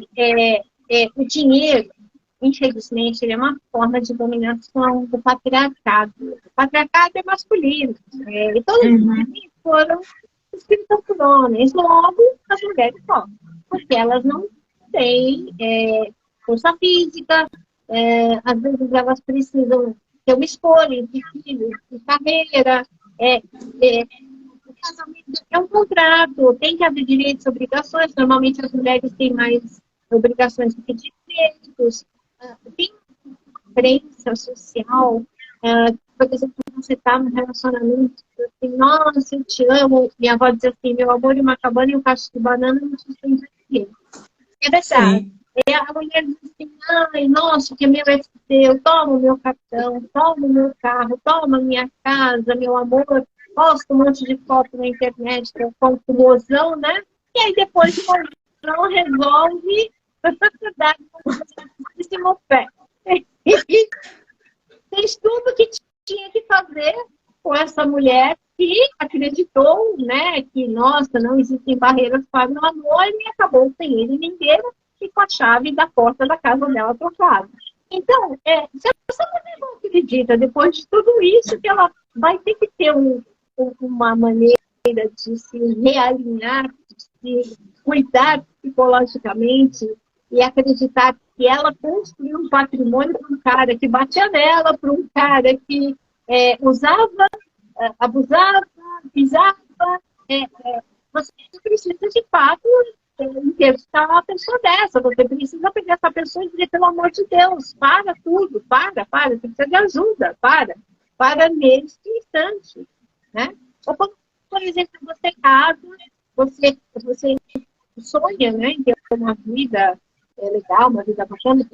O dinheiro, infelizmente, ele é uma forma de dominação do patriarcado. O patriarcado é masculino. E todos os homens foram escritos por homens. Logo, as mulheres sofrem. Porque elas não têm força física. Às vezes, elas precisam ter uma escolha de filhos, de carreira. O casamento é um contrato. Tem que haver direitos e obrigações. Normalmente, as mulheres têm mais obrigações do que direitos. Tem crença social, por exemplo, você está num relacionamento assim, nossa, eu te amo, minha avó diz assim, meu amor e uma cabana e um cacho de banana não sustenta ninguém. É verdade. A mulher diz assim, ai, nossa, que meu é seu, toma o meu cartão, toma o meu carro, toma a minha casa, meu amor, posta um monte de foto na internet, que é um mozão, né? E aí depois o mozão resolve dar um pé. Fez tudo que tinha que fazer com essa mulher que acreditou, né, que, nossa, não existem barreiras para o amor e acabou sem ele ninguém e com a chave da porta da casa dela trocada. Então, se essa mulher não acredita, depois de tudo isso, que ela vai ter que ter uma maneira de se realinhar, de se cuidar psicologicamente, e acreditar que ela construiu um patrimônio para um cara que batia nela, para um cara que usava, abusava, pisava. Você precisa, de fato, interditar uma pessoa dessa. Você precisa pegar essa pessoa e dizer, pelo amor de Deus, para tudo, para, você precisa de ajuda, para nesse instante, né? Ou, por exemplo, você casa, você sonha, né, em ter uma vida legal, uma vida bacana,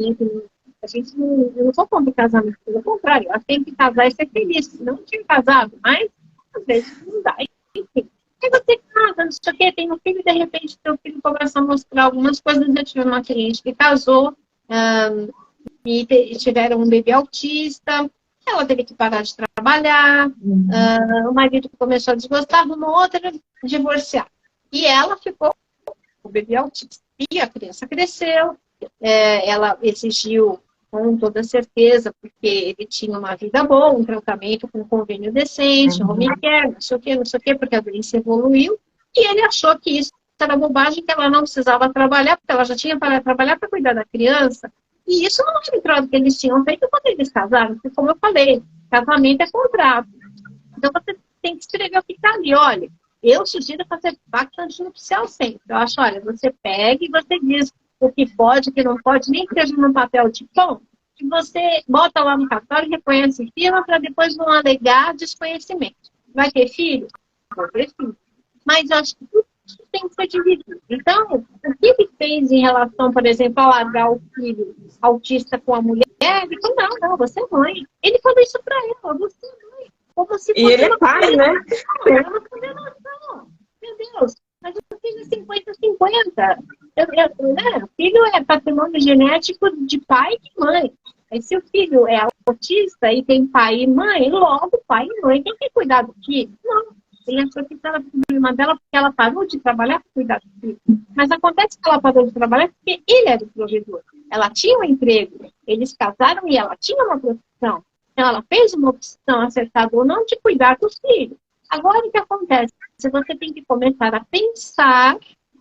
a gente eu não sou contra o casamento, pelo contrário, ela tem que casar e ser feliz, senão não tinha casado, mas às vezes não dá, enfim. Aí você casa, não sei o quê, tem um filho e de repente seu filho começa a mostrar algumas coisas. Eu tive uma cliente que casou e tiveram um bebê autista, ela teve que parar de trabalhar, o marido começou a desgostar, uma outra divorciar. E ela ficou com o bebê autista. E a criança cresceu, ela exigiu com toda certeza, porque ele tinha uma vida boa, um tratamento com um convênio decente, home care, não sei o quê, porque a doença evoluiu, e ele achou que isso era bobagem, que ela não precisava trabalhar, porque ela já tinha para trabalhar para cuidar da criança. E isso não era o troço que eles tinham feito quando eles casaram, porque, como eu falei, casamento é contrato. Então, você tem que escrever o que está ali. Olha, eu sugiro fazer pacto antinupcial sempre. Eu acho, olha, você pega e você diz o que pode, o que não pode, nem que seja num papel de pão, que você bota lá no cartório, reconhece firma, para depois não alegar desconhecimento. Vai ter filho? Vai ter filho. Mas eu acho que tudo isso tem que ser dividido. Então, o que ele fez em relação, por exemplo, a largar o filho autista com a mulher? Ele falou, não, você é mãe. Ele falou isso para ela, você é mãe. Como se E ele é pai, né? É uma condenação. Meu Deus, mas eu fiz 50-50. Né? Filho é patrimônio genético de pai e mãe. Aí, se o filho é autista e tem pai e mãe, logo pai e mãe tem que cuidar do filho. Não. Ele achou que era problema dela porque ela parou de trabalhar para cuidar do filho. Mas acontece que ela parou de trabalhar porque ele era o provedor. Ela tinha um emprego, eles casaram e ela tinha uma profissão. Então, ela fez uma opção acertada ou não de cuidar dos filhos. Agora, o que acontece? Você tem que começar a pensar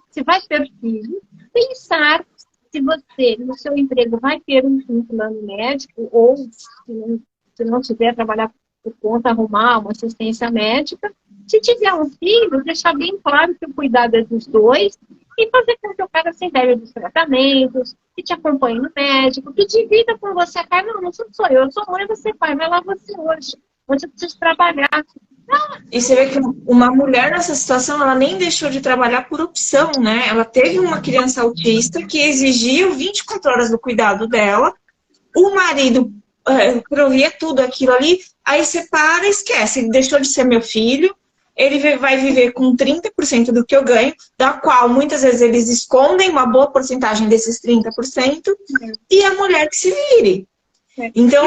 se vai ter filho, pensar se você, no seu emprego, vai ter um plano médico ou, se não tiver, trabalhar por conta, arrumar uma assistência médica. Se tiver um filho, deixar bem claro que o cuidado é dos dois e fazer com que o cara se entere dos tratamentos, que te acompanhe no médico, que divida com você a carga. Não sou eu sou mãe, você é pai, vai lá você hoje. Hoje eu preciso trabalhar. E você vê que uma mulher nessa situação, ela nem deixou de trabalhar por opção, né? Ela teve uma criança autista que exigiu 24 horas do cuidado dela, o marido provia tudo aquilo ali, aí você para e esquece, ele deixou de ser meu filho, ele vai viver com 30% do que eu ganho, da qual muitas vezes eles escondem uma boa porcentagem desses 30%, e a mulher que se vire. Então,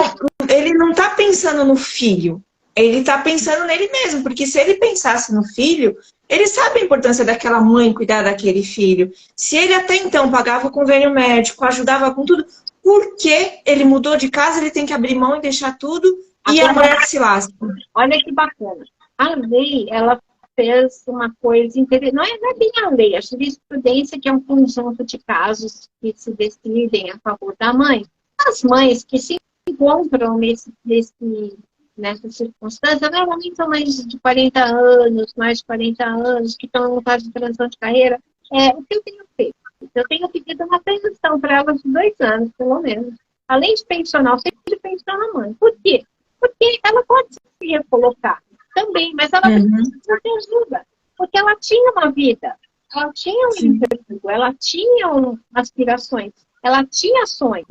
ele não está pensando no filho, ele está pensando nele mesmo, porque se ele pensasse no filho, ele sabe a importância daquela mãe cuidar daquele filho. Se ele até então pagava o convênio médico, ajudava com tudo, por que ele mudou de casa, ele tem que abrir mão e deixar tudo, e a mulher se lasca? Olha que bacana. A lei, ela fez uma coisa interessante. Não é bem a lei, a jurisprudência, que é um conjunto de casos que se decidem a favor da mãe. As mães que se encontram nessa circunstância, normalmente são mães de 40 anos, mais de 40 anos, que estão no caso de transição de carreira. O que eu tenho feito? Eu tenho pedido uma transição para elas de 2 anos, pelo menos. Além de pensionar, eu sempre pensiono a mãe. Por quê? Porque ela pode se recolocar também, mas ela precisa de ajuda. Porque ela tinha uma vida, ela tinha um emprego, ela tinha aspirações, ela tinha sonhos.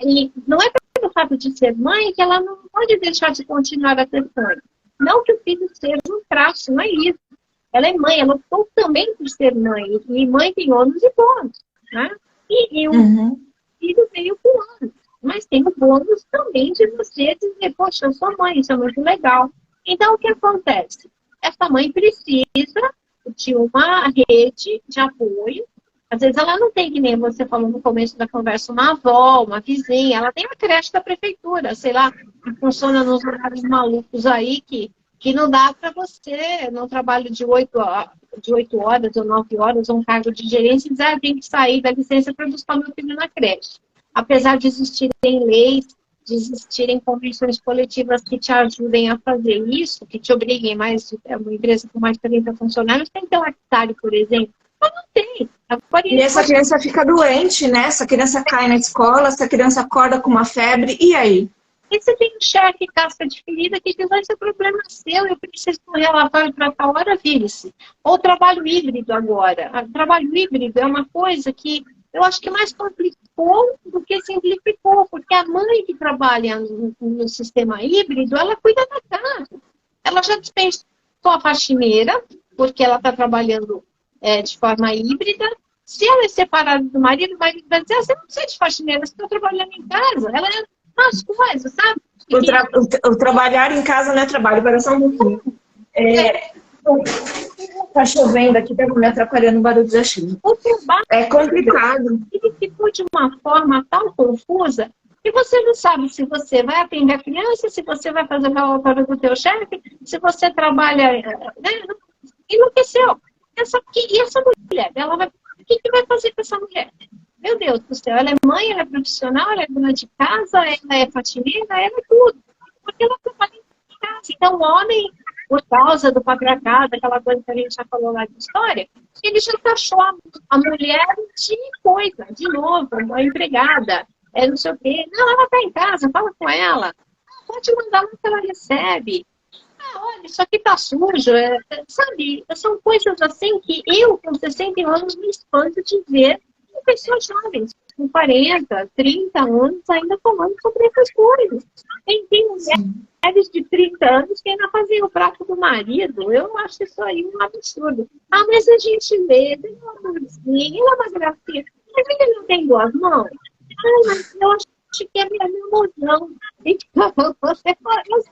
E não é pelo fato de ser mãe que ela não pode deixar de continuar a ter sonhos. Não que o filho seja um traço, não é isso. Ela é mãe, ela optou também por ser mãe. E mãe tem ônus e bônus, né? E o filho veio com ônus. Mas tem o bônus também de você dizer, poxa, eu sou mãe, isso é muito legal. Então, o que acontece? Essa mãe precisa de uma rede de apoio. Às vezes ela não tem, que nem você falou no começo da conversa, uma avó, uma vizinha. Ela tem a creche da prefeitura, sei lá, que funciona nos horários malucos aí, que não dá para você, num trabalho de 8 horas ou 9 horas, um cargo de gerência, e dizer, tem que sair da licença para buscar meu filho na creche. Apesar de existirem leis, de existirem convenções coletivas que te ajudem a fazer isso, que te obriguem mais, uma empresa com mais de 30 funcionários, tem que ter um hectare, por exemplo, não tem. Agora, E essa criança fica doente, né? Essa criança cai na escola, essa criança acorda com uma febre, e aí? e você tem um chefe casca de ferida que diz, vai ser problema seu, eu preciso de um relatório para tal hora, vire-se. Ou trabalho híbrido agora. O trabalho híbrido é uma coisa que eu acho que mais complicou do que simplificou, porque a mãe que trabalha no sistema híbrido, ela cuida da casa. Ela já dispensou a faxineira, porque ela está trabalhando de forma híbrida. Se ela é separada do marido, o marido vai dizer, você não precisa de faxineira, você está trabalhando em casa. Ela as coisas, sabe? O trabalhar em casa não é trabalho, para só um pouquinho. Tá chovendo aqui, tá me atrapalhando o barulho da chuva. O trabalho é complicado. Ele ficou de uma forma tão confusa que você não sabe se você vai atender a criança, se você vai fazer o relatório do teu chefe, se você trabalha... Né? Enlouqueceu. E essa mulher, o que vai fazer com essa mulher? Meu Deus do céu, ela é mãe, ela é profissional, ela é dona de casa, ela é faxineira, ela é tudo. Porque ela trabalha em casa. Então, o homem, por causa do patriarcado, aquela coisa que a gente já falou lá de história, ele já taxou a mulher de coisa, de novo, uma empregada, não sei o quê. Não, ela está em casa, fala com ela. Pode mandar lá que ela recebe. Olha, isso aqui tá sujo. Sabe, são coisas assim que eu, com 60 anos, me espanto de ver pessoas jovens, com 40, 30 anos, ainda falando sobre essas coisas. Tem mulheres de 30 anos que ainda fazem o prato do marido. Eu acho isso aí um absurdo. Ah, mas a gente vê, tem uma mãozinha, ela é uma gracinha. Mas ele não tem duas mãos? Ah, mas eu acho que é minha mãozão. Então,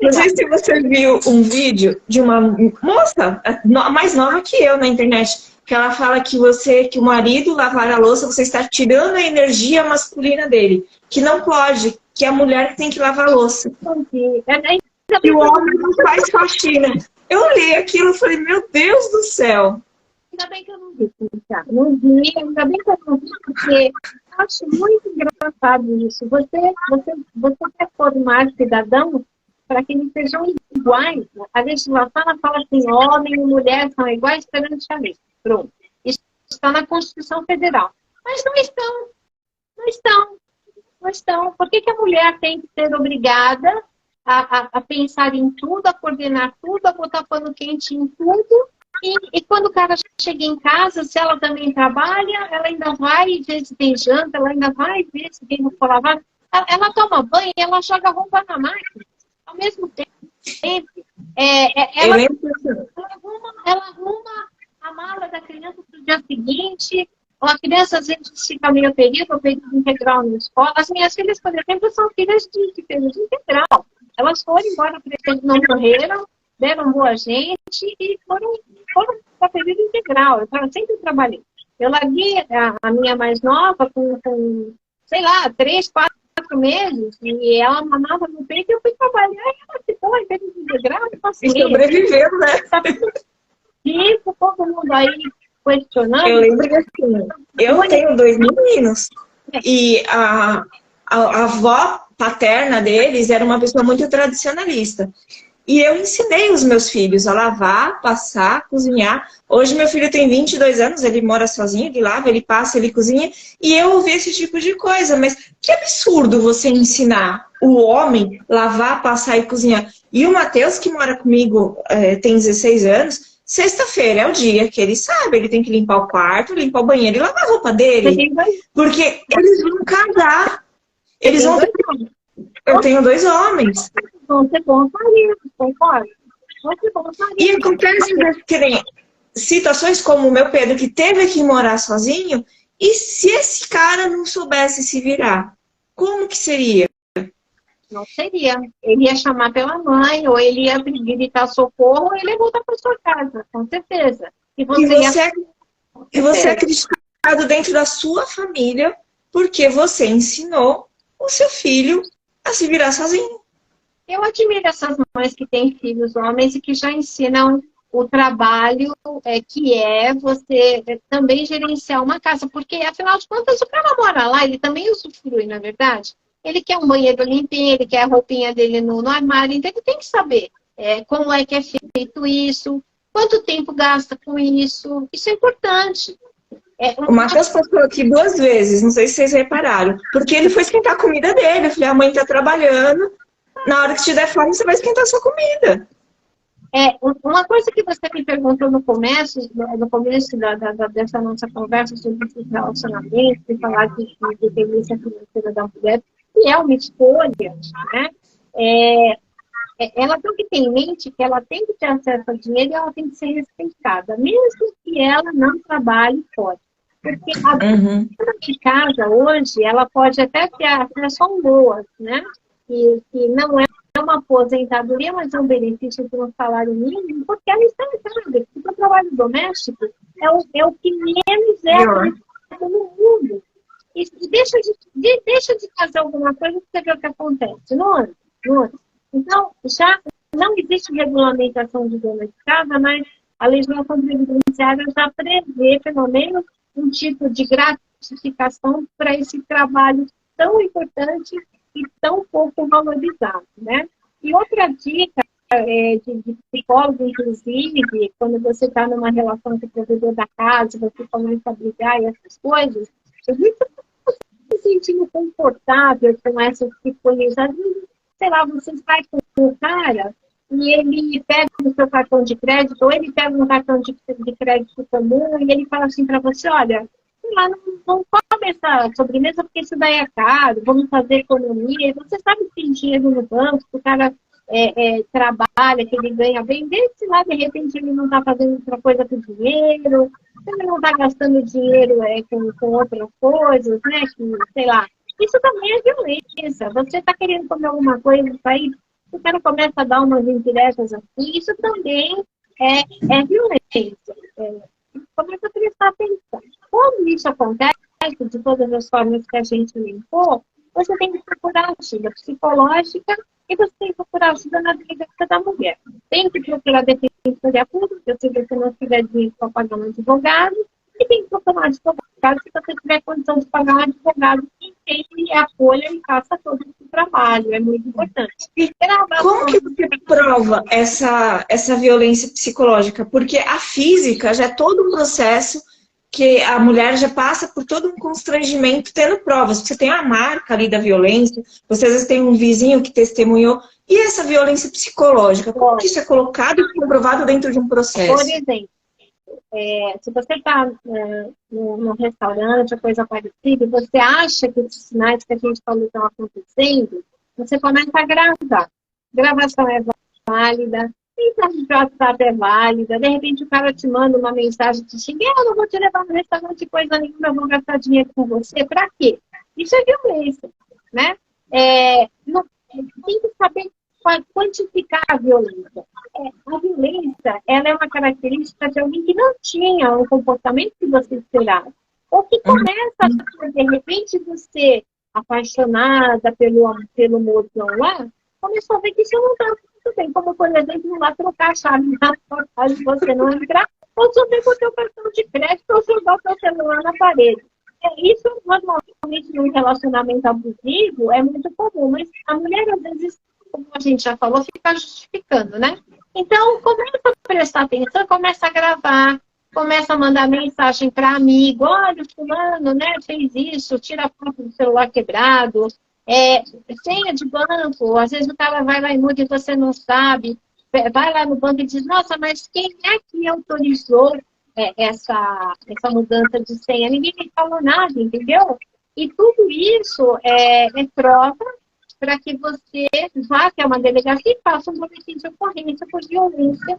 não sei se você viu um vídeo de uma moça mais nova que eu na internet, que ela fala que o marido lavar a louça, você está tirando a energia masculina dele. Que não pode, que é a mulher que tem que lavar a louça. E o homem não faz faxina. Eu olhei aquilo e falei, meu Deus do céu. Ainda bem que eu não vi, tá? Não vi, ainda bem que eu não vi, porque eu acho muito engraçado isso. Você quer formar cidadãos para que eles sejam iguais. A legislação fala assim, homem e mulher são iguais perante a lei. Pronto. Isso está na Constituição Federal. Mas não estão. Não estão. Não estão. Por que a mulher tem que ser obrigada a pensar em tudo, a coordenar tudo, a botar pano quente em tudo? E quando o cara chega em casa, se ela também trabalha, ela ainda vai ver se tem janta, ela ainda vai ver se tem roupa lavada. Ela toma banho e ela joga roupa na máquina. Ao mesmo tempo, ela arruma a mala da criança para o dia seguinte. A criança, às vezes, fica meio período ou período integral na escola. As minhas filhas, por exemplo, são filhas de período integral. Elas foram embora, não morreram, deram boa gente e foram para período integral. Eu sempre trabalhei. Eu larguei a minha mais nova com sei lá, 3, 4 meses, e ela mamava no peito e eu fui trabalhar e ela ficou em período integral. E sobreviveu, né? Isso, todo mundo aí questionando. Eu lembro que assim, eu tenho 2 meninos e a avó paterna deles era uma pessoa muito tradicionalista. E eu ensinei os meus filhos a lavar, passar, cozinhar. Hoje meu filho tem 22 anos, ele mora sozinho, ele lava, ele passa, ele cozinha. E eu ouvi esse tipo de coisa. Mas que absurdo você ensinar o homem lavar, passar e cozinhar. E o Matheus, que mora comigo, tem 16 anos, sexta-feira é o dia que ele sabe. Ele tem que limpar o quarto, limpar o banheiro e lavar a roupa dele. Porque eles vão casar. Eles vão... Eu tenho 2 homens. Vão ser bons maridos, concordo? Vão ser bons maridos. E acontece que nem situações como o meu Pedro, que teve que morar sozinho, e se esse cara não soubesse se virar, como que seria? Não seria. Ele ia chamar pela mãe, ou ele ia gritar socorro, ou ele ia voltar para sua casa, com certeza. E você é criticado dentro da sua família porque você ensinou o seu filho a se virar sozinho. Eu admiro essas mães que têm filhos homens e que já ensinam o trabalho que é você também gerenciar uma casa. Porque, afinal de contas, o cara mora lá, ele também usufrui, na verdade. Ele quer um banheiro limpinho, ele quer a roupinha dele no armário. Então, ele tem que saber como é que é feito isso, quanto tempo gasta com isso. Isso é importante. O Matheus passou aqui 2 vezes, não sei se vocês repararam, porque ele foi esquentar a comida dele. Eu falei, a mãe tá trabalhando, na hora que te der fome, você vai esquentar a sua comida. Uma coisa que você me perguntou no começo dessa nossa conversa sobre esse relacionamento, de falar de dependência financeira da mulher, que é uma escolha, né? Ela tem que ter em mente que ela tem que ter acesso ao dinheiro e ela tem que ser respeitada, mesmo que ela não trabalhe fora. Porque a dona de casa hoje, ela pode até ter ações boas, né? Que não é uma aposentadoria, mas é um benefício de um salário mínimo, porque ela está em casa. Porque o trabalho doméstico é o que menos é apreciado no mundo. E deixa de fazer alguma coisa para você ver o que acontece. Não. Então, já não existe regulamentação de dona de casa, mas a legislação previdenciária já prevê, pelo menos, um tipo de gratificação para esse trabalho tão importante e tão pouco valorizado, né? E outra dica de psicólogo, inclusive, quando você está numa relação com o provedor da casa, você começa a brigar e essas coisas, você se sentindo confortável com essas psicologias. Às vezes, sei lá, você vai com o cara e ele pega o seu cartão de crédito, ou ele pega um cartão de crédito comum e ele fala assim para você, olha, sei lá, não come essa sobremesa porque isso daí é caro, vamos fazer economia. E você sabe que tem dinheiro no banco, que o cara trabalha, que ele ganha bem, desse lá, de repente, ele não está fazendo outra coisa com dinheiro, ele não está gastando dinheiro com outras coisas, né, que, sei lá. Isso também é violência. Você está querendo comer alguma coisa, aí o cara começa a dar umas indiretas assim, isso também é violência. Começa a prestar atenção. Quando isso acontece, de todas as formas que a gente limpou, você tem que procurar ajuda psicológica e você tem que procurar ajuda na delegacia da mulher. Tem que procurar a defensoria pública, se você não tiver dinheiro para pagar um advogado, e tem que procurar um advogado se você tiver condição de pagar um advogado que ele acolha e faça todo esse trabalho. É muito importante. Como que você prova essa violência psicológica? Porque a física já é todo um processo que a mulher já passa por todo um constrangimento tendo provas. Você tem a marca ali da violência, você às vezes tem um vizinho que testemunhou. E essa violência psicológica? Como que isso é colocado e comprovado dentro de um processo? Por exemplo, se você está num restaurante ou coisa parecida e você acha que os sinais que a gente falou estão acontecendo, você começa a gravar. Gravação é válida, mensagem de WhatsApp é válida, de repente o cara te manda uma mensagem te xinga, eu não vou te levar no restaurante coisa nenhuma, eu vou gastar dinheiro com você, para quê? Isso é violência, né? Tem que saber quantificar a violência. A violência, ela é uma característica de alguém que não tinha um comportamento que você esperava. Ou que começa, de repente, você apaixonada pelo mozão lá, começou a ver que isso não está muito bem. Como, por exemplo, lá trocar a chave na sua casa e você não entrar, ou subir com o seu cartão de crédito ou jogar o seu celular na parede. Isso, normalmente, num relacionamento abusivo, é muito comum. Mas a mulher, às vezes, como a gente já falou, fica justificando, né? Então, começa a prestar atenção, começa a gravar, começa a mandar mensagem para amigo, olha, o fulano, né, fez isso, tira a foto do celular quebrado, senha de banco, às vezes o cara vai lá e muda e você não sabe, vai lá no banco e diz, nossa, mas quem é que autorizou essa mudança de senha? Ninguém me falou nada, entendeu? E tudo isso é prova para que você vá até uma delegacia e faça um boletim de ocorrência por violência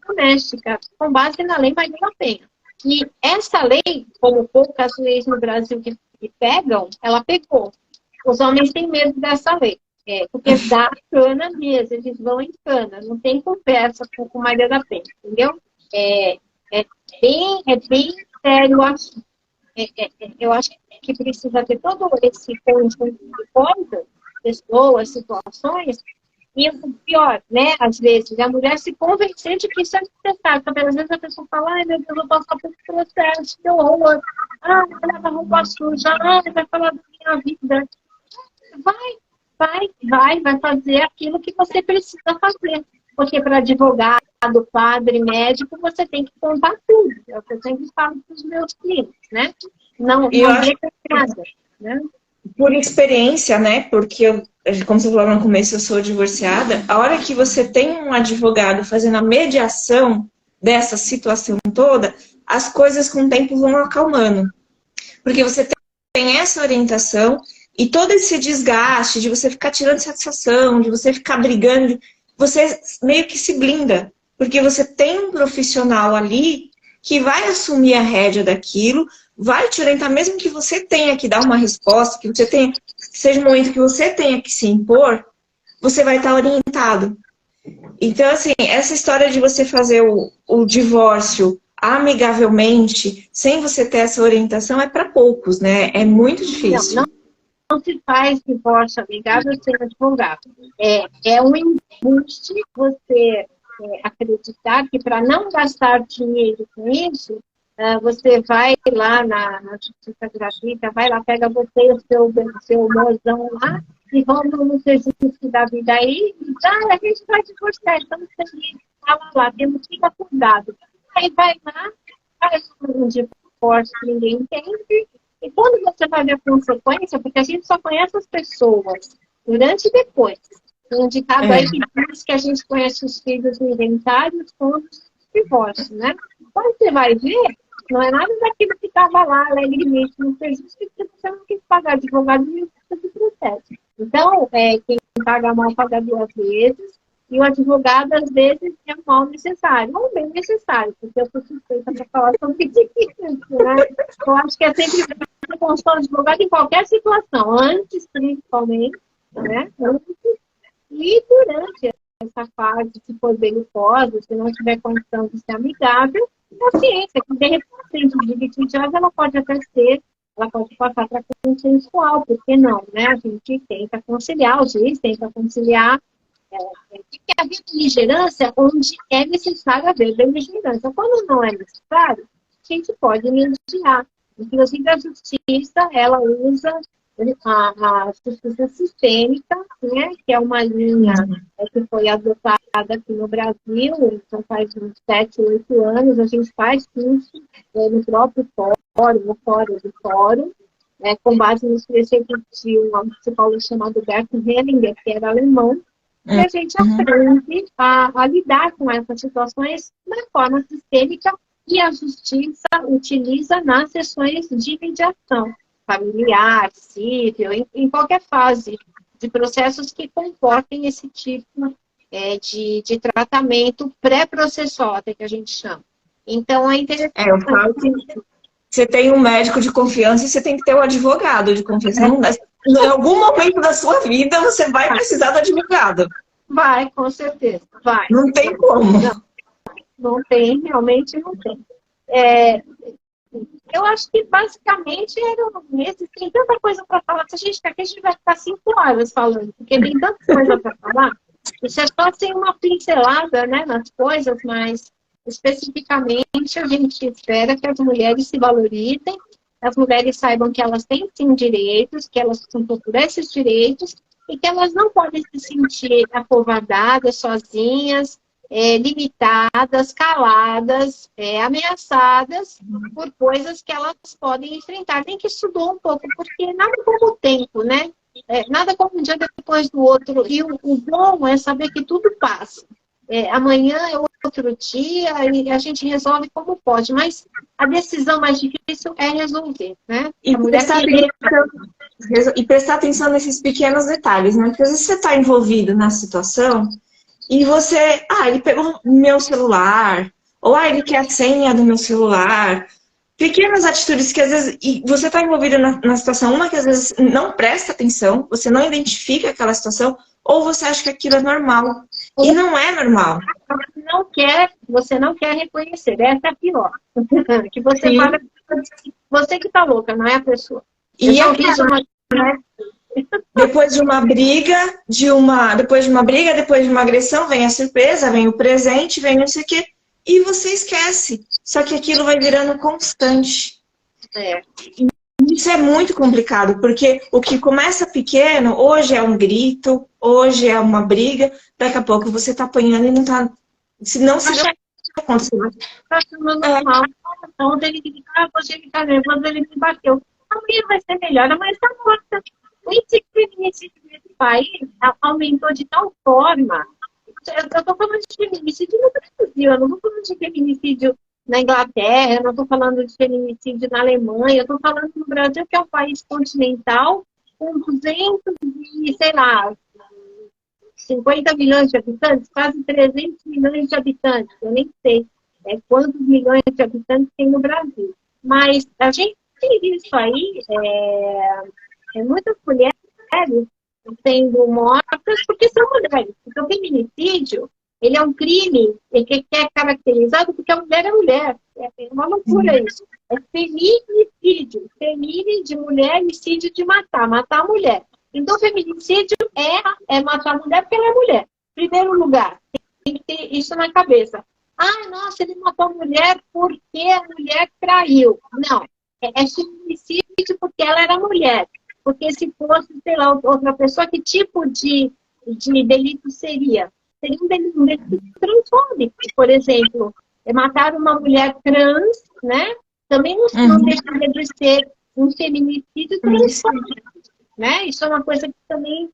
doméstica, com base na Lei Maria da Penha. E essa lei, como poucas leis no Brasil que pegam, ela pegou. Os homens têm medo dessa lei, porque dá cana mesmo, eles vão em cana, não tem conversa com Maria da Penha, entendeu? É bem sério, eu acho que precisa ter todo esse conjunto de coisas, pessoas, situações, e o pior, né, às vezes, a mulher se convencer de que isso é necessário. Porque às vezes a pessoa fala, ai meu Deus, eu vou passar por esse processo, que horror, vai lavar roupa suja, vai falar da minha vida. Vai fazer aquilo que você precisa fazer. Porque para advogado, padre, médico, você tem que contar tudo. É o que eu sempre falo para os meus clientes, né? Não deixa nada, né? Por experiência, né? Porque como você falou no começo, eu sou divorciada. A hora que você tem um advogado fazendo a mediação dessa situação toda, as coisas com o tempo vão acalmando. Porque você tem essa orientação e todo esse desgaste de você ficar tirando satisfação, de você ficar brigando, você meio que se blinda. Porque você tem um profissional ali que vai assumir a rédea daquilo, vai te orientar, mesmo que você tenha que dar uma resposta, que você tenha, que seja um momento que você tenha que se impor, você vai estar orientado. Então, assim, essa história de você fazer o divórcio amigavelmente, sem você ter essa orientação, é para poucos, né? É muito difícil. Não se faz divórcio amigável sem advogado. É um embuste você acreditar que para não gastar dinheiro com isso, você vai lá na justiça gratuita, vai lá, pega você e o seu mozão lá, e vamos no serviço da vida aí, e a gente vai divorciar, estamos felizes, fala lá, temos que ficar cuidado. Aí vai lá, faz um divórcio que ninguém entende, e quando você vai ver a consequência, porque a gente só conhece as pessoas durante e depois. Tem um ditado aí que diz que a gente conhece os filhos inventários com os divórcios, né? Quando você vai ver, não é nada daquilo que estava lá, alegremente, no serviço, porque você não quis pagar advogado e de processo. Então, quem paga mal paga duas vezes, e o advogado, às vezes, é um mal necessário, ou bem necessário, porque eu sou suspeita para falar sobre isso, né? Eu acho que é sempre consultar o advogado em qualquer situação, antes, principalmente, né? Antes, e durante essa fase, se for belicosa, se não tiver condição de ser amigável, paciência, que de repente, de litigiosa, ela pode até ser, ela pode passar para consensual, por que não, né? A gente tenta conciliar, o juiz tenta conciliar, porque havia beligerância onde é necessário haver beligerância. Quando não é necessário, a gente pode mediar. Inclusive, a justiça, ela usa a justiça sistêmica, né, que é uma linha que foi adotada aqui no Brasil, então faz uns 7, 8 anos, a gente faz curso no próprio fórum, no fórum do fórum, com base nos preceitos de um psicólogo chamado Bert Hellinger, que era alemão, e a gente aprende a lidar com essas situações de forma sistêmica e a justiça utiliza nas sessões de mediação familiar, civil, em qualquer fase de processos que comportem esse tipo de tratamento pré-processual, até que a gente chama. Então, é interessante. Eu falo que você tem um médico de confiança e você tem que ter um advogado de confiança. Em algum momento da sua vida, você vai precisar do advogado. Vai, com certeza. Vai. Não tem como. Não tem, realmente não tem. Eu acho que basicamente eram esses. Tem tanta coisa para falar. Se a gente quer que a gente vai ficar 5 horas falando, porque tem tanta coisa para falar. Isso é só assim uma pincelada, né, nas coisas, mas especificamente a gente espera que as mulheres se valorizem, as mulheres saibam que elas têm sim direitos, que elas precisam procurar esses direitos e que elas não podem se sentir acovardadas, sozinhas, limitadas, caladas, ameaçadas por coisas que elas podem enfrentar. Tem que estudar um pouco, porque nada como o tempo, né? Nada como um dia depois do outro. E o bom é saber que tudo passa. Amanhã é outro dia e a gente resolve como pode. Mas a decisão mais difícil é resolver, né? E prestar atenção nesses pequenos detalhes, né? Porque às vezes você está envolvido na situação e você... ele pegou meu celular. Ou ele quer a senha do meu celular. Pequenas atitudes que às vezes... E você está envolvido na situação, uma que às vezes não presta atenção, você não identifica aquela situação, ou você acha que aquilo é normal. E não é normal. Você não quer reconhecer. Essa é a pior. Que você fala... Você que tá louca, não é a pessoa. E depois de uma briga, depois de uma agressão, vem a surpresa, vem o presente, vem não sei o quê. E você esquece. Só que aquilo vai virando constante. Isso é muito complicado, porque o que começa pequeno, hoje é um grito, hoje é uma briga, daqui a pouco você tá apanhando e não tá... Se não se deu conta. Tá achando normal. Ontem ele disse, hoje ele tá nervoso, ele me bateu. Amanhã vai ser melhor, amanhã está morta. O índice de feminicídio nesse país aumentou de tal forma. Eu estou falando de feminicídio no Brasil, eu não estou falando de feminicídio na Inglaterra, eu não estou falando de feminicídio na Alemanha, eu estou falando no Brasil, que é um país continental, com 200 e, sei lá, 50 milhões de habitantes, quase 300 milhões de habitantes, eu nem sei quantos milhões de habitantes tem no Brasil. Mas a gente tem isso aí, muitas mulheres sendo mortas porque são mulheres. Então, o feminicídio, ele é um crime que é caracterizado porque a mulher é mulher. É uma loucura isso. É feminicídio. Femine de mulher e cídio de matar. Matar a mulher. Então, feminicídio é matar a mulher porque ela é mulher. Primeiro lugar, tem que ter isso na cabeça. Ah, nossa, ele matou a mulher porque a mulher traiu. Não. É feminicídio porque ela era mulher. Porque se fosse, sei lá, outra pessoa, que tipo de delito seria? Seria um delito transfóbico. Por exemplo, matar uma mulher trans, né? Também não deixaria de ser um feminicídio transfóbico, né? Isso é uma coisa que também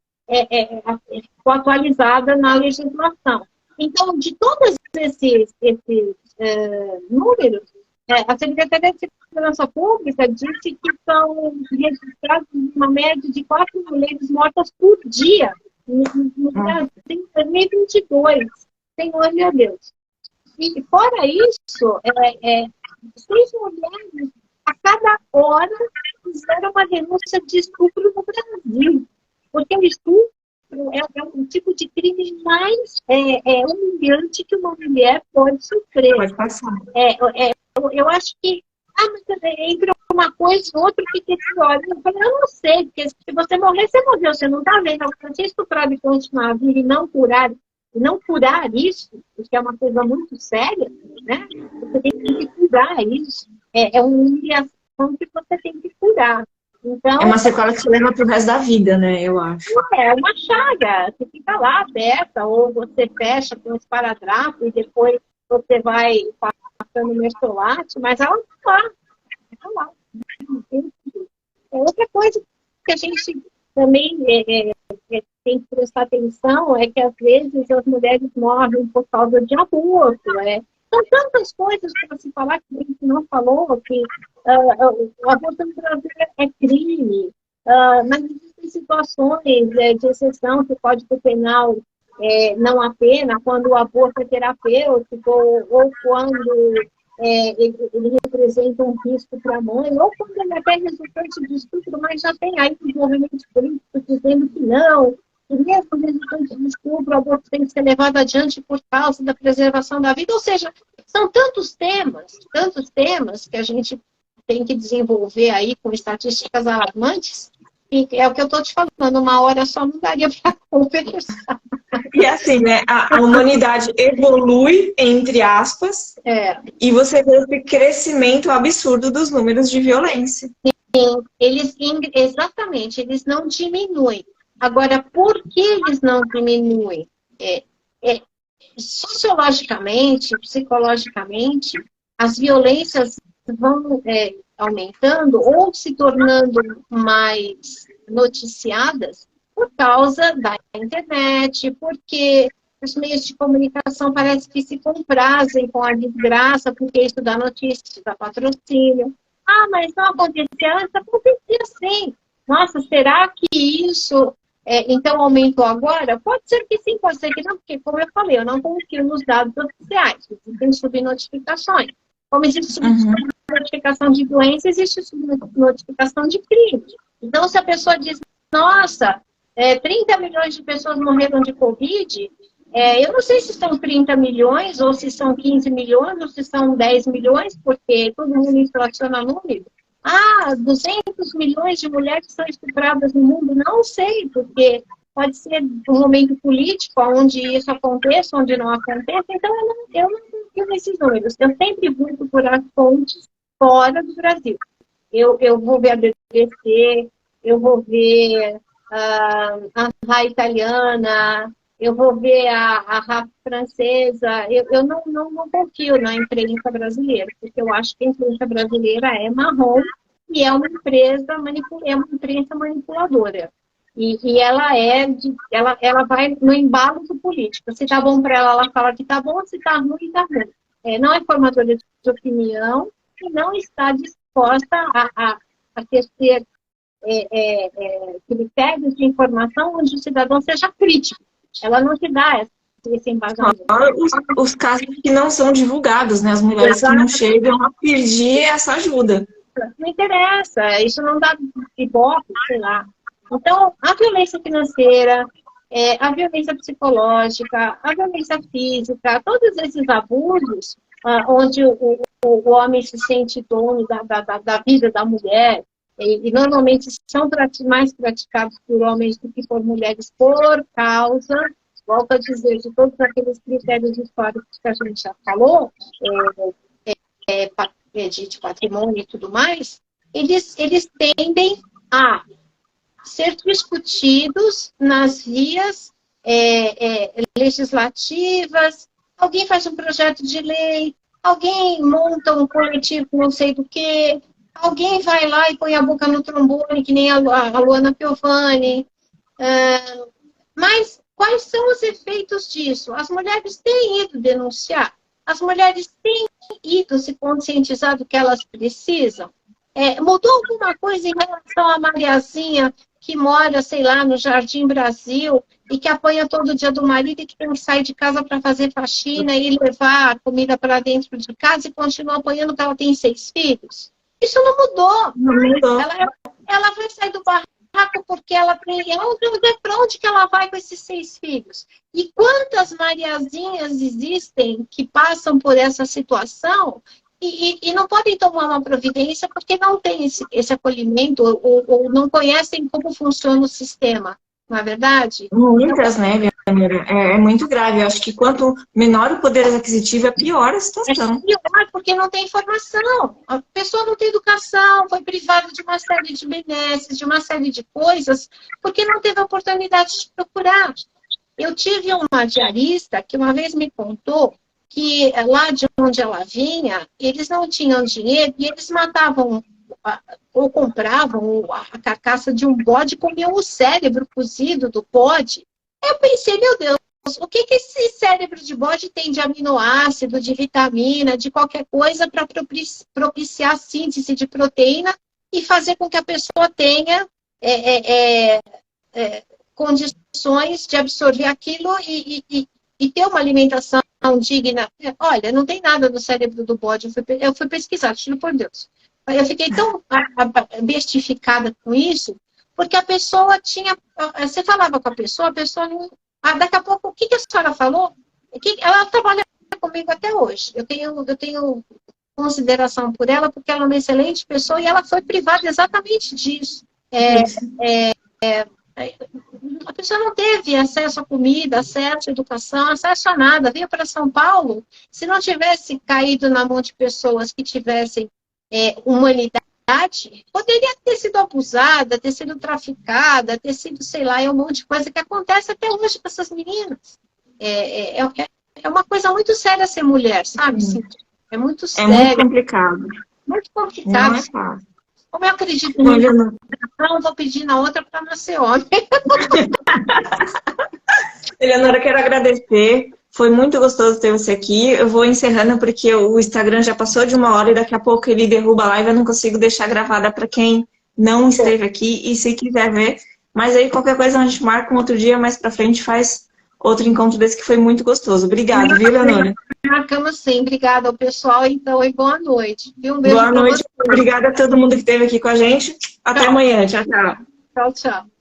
ficou atualizada na legislação. Então, de todos esses números, a Secretaria de Segurança Pública disse que são registrados uma média de 4 mulheres mortas por dia no Brasil em 2022. Senhor, meu Deus. E fora isso, 6 mulheres a cada hora fizeram uma denúncia de estupro no Brasil. Porque o estupro é um tipo de crime mais humilhante que uma mulher pode sofrer. Pode passar. Eu acho que mas entre uma coisa e outra, que pior. Eu falei, eu não sei, porque se você morrer, você morreu, você não está vendo. Se você estuprar e continuar a vida e não curar isso, porque é uma coisa muito séria, né? Você tem que curar isso. É uma humilhação que você tem que curar. Então, é uma sequela que te leva pro resto da vida, né? Eu acho. É uma chaga. Você fica lá aberta, ou você fecha com um esparadrapo e depois você vai passando mertiolate, mas ela está lá. Está lá. Outra coisa que a gente também tem que prestar atenção é que, às vezes, as mulheres morrem por causa de aborto. São tantas coisas para se falar que a gente não falou, que o aborto no Brasil é crime, mas existem situações de exceção que o Código Penal não apena, quando o aborto é terapêutico, ou quando ele representa um risco para a mãe, ou quando ele até é resultante de estupro, mas já tem aí os movimentos políticos dizendo que não, e mesmo resultante de estupro, o aborto tem que ser levado adiante por causa da preservação da vida. Ou seja, são tantos temas que a gente tem que desenvolver aí com estatísticas alarmantes, e é o que eu estou te falando, uma hora só não daria para conversar. E assim, né, a humanidade evolui, entre aspas, e você vê esse crescimento absurdo dos números de violência. Sim, exatamente, eles não diminuem. Agora, por que eles não diminuem? Sociologicamente, psicologicamente, as violências vão aumentando ou se tornando mais noticiadas por causa da internet, porque os meios de comunicação parece que se comprazem com a desgraça, porque isso dá notícia, isso dá patrocínio. Ah, mas não acontecia antes? Acontecia sim. Nossa, será que isso então aumentou agora? Pode ser que sim, pode ser que não, porque, como eu falei, eu não confio nos dados oficiais, existem subnotificações. Como existe subnotificação de doença, existe subnotificação de crime. Então, se a pessoa diz, nossa, 30 milhões de pessoas morreram de Covid, eu não sei se são 30 milhões, ou se são 15 milhões, ou se são 10 milhões, porque todo mundo inflaciona número. 200 milhões de mulheres são estupradas no mundo? Não sei, porque pode ser um momento político, onde isso aconteça, onde não aconteça. Então, eu não confio nesses números. Eu sempre vou procurar fontes fora do Brasil. eu vou ver a BBC, eu vou ver a RAI italiana, eu vou ver a RAI francesa. Eu não confio na imprensa brasileira, porque eu acho que a imprensa brasileira é marrom e é uma empresa é uma imprensa manipuladora. E ela vai no embalo do político. Se tá bom para ela, ela fala que tá bom, se tá ruim, tá ruim. Não é formadora de opinião e não está disposta a tecer critérios de informação onde o cidadão seja crítico. Ela não te dá esse embasamento. Os casos que não são divulgados, né? As mulheres que não chegam a pedir essa ajuda. Não interessa, isso não dá ibope, sei lá. Então, a violência financeira, a violência psicológica, a violência física, todos esses abusos, onde o homem se sente dono da vida da mulher, e normalmente são mais praticados por homens do que por mulheres por causa, volto a dizer, de todos aqueles critérios históricos que a gente já falou, de patrimônio e tudo mais, eles tendem a ser discutidos nas vias legislativas. Alguém faz um projeto de lei, alguém monta um coletivo não sei do que, alguém vai lá e põe a boca no trombone, que nem a Luana Piovani. Mas quais são os efeitos disso? As mulheres têm ido denunciar, as mulheres têm ido se conscientizar do que elas precisam. Mudou alguma coisa em relação à Mariazinha, que mora, sei lá, no Jardim Brasil, e que apanha todo dia do marido e que tem que sair de casa para fazer faxina e levar a comida para dentro de casa e continua apanhando porque ela tem 6 filhos? Isso não mudou. Não mudou. Ela vai sair do barraco porque ela tem... Ela não vê para onde que ela vai com esses 6 filhos. E quantas Mariazinhas existem que passam por essa situação e não podem tomar uma providência porque não tem esse acolhimento ou não conhecem como funciona o sistema, não é verdade? Muitas, né, Leonora? É muito grave. Eu acho que quanto menor o poder aquisitivo, é pior a situação. É pior porque não tem informação. A pessoa não tem educação, foi privada de uma série de benesses, de uma série de coisas, porque não teve a oportunidade de procurar. Eu tive uma diarista que uma vez me contou que lá de onde ela vinha, eles não tinham dinheiro e eles matavam ou compravam a carcaça de um bode e comiam o cérebro cozido do bode. Eu pensei, meu Deus, o que esse cérebro de bode tem de aminoácido, de vitamina, de qualquer coisa para propiciar a síntese de proteína e fazer com que a pessoa tenha condições de absorver aquilo e ter uma alimentação digna. Olha, não tem nada no cérebro do bode. Eu fui pesquisar, juro por Deus. Eu fiquei tão bestificada com isso, porque a pessoa tinha... Você falava com a pessoa não... daqui a pouco, o que a senhora falou? Ela trabalha comigo até hoje. Eu tenho consideração por ela, porque ela é uma excelente pessoa e ela foi privada exatamente disso. A pessoa não teve acesso à comida, acesso à educação, acesso a nada. Veio para São Paulo, se não tivesse caído na mão de pessoas que tivessem humanidade, poderia ter sido abusada, ter sido traficada, ter sido, sei lá, um monte de coisa que acontece até hoje com essas meninas. É uma coisa muito séria ser mulher, sabe? É muito sério. É muito complicado. Muito complicado. Não é fácil. Como eu acredito não vou pedir na outra para nascer homem. Eleonora, quero agradecer. Foi muito gostoso ter você aqui. Eu vou encerrando porque o Instagram já passou de 1 hora e daqui a pouco ele derruba a live. Eu não consigo deixar gravada para quem não esteve aqui e se quiser ver. Mas aí qualquer coisa a gente marca um outro dia, mais pra frente faz outro encontro desse que foi muito gostoso. Obrigada, viu, Eleonora? Marcamos sim. Obrigada ao pessoal, então, e boa noite. Um beijo. Boa noite. Obrigada a todo mundo que esteve aqui com a gente. Até amanhã. Tchau, tchau. Tchau, tchau.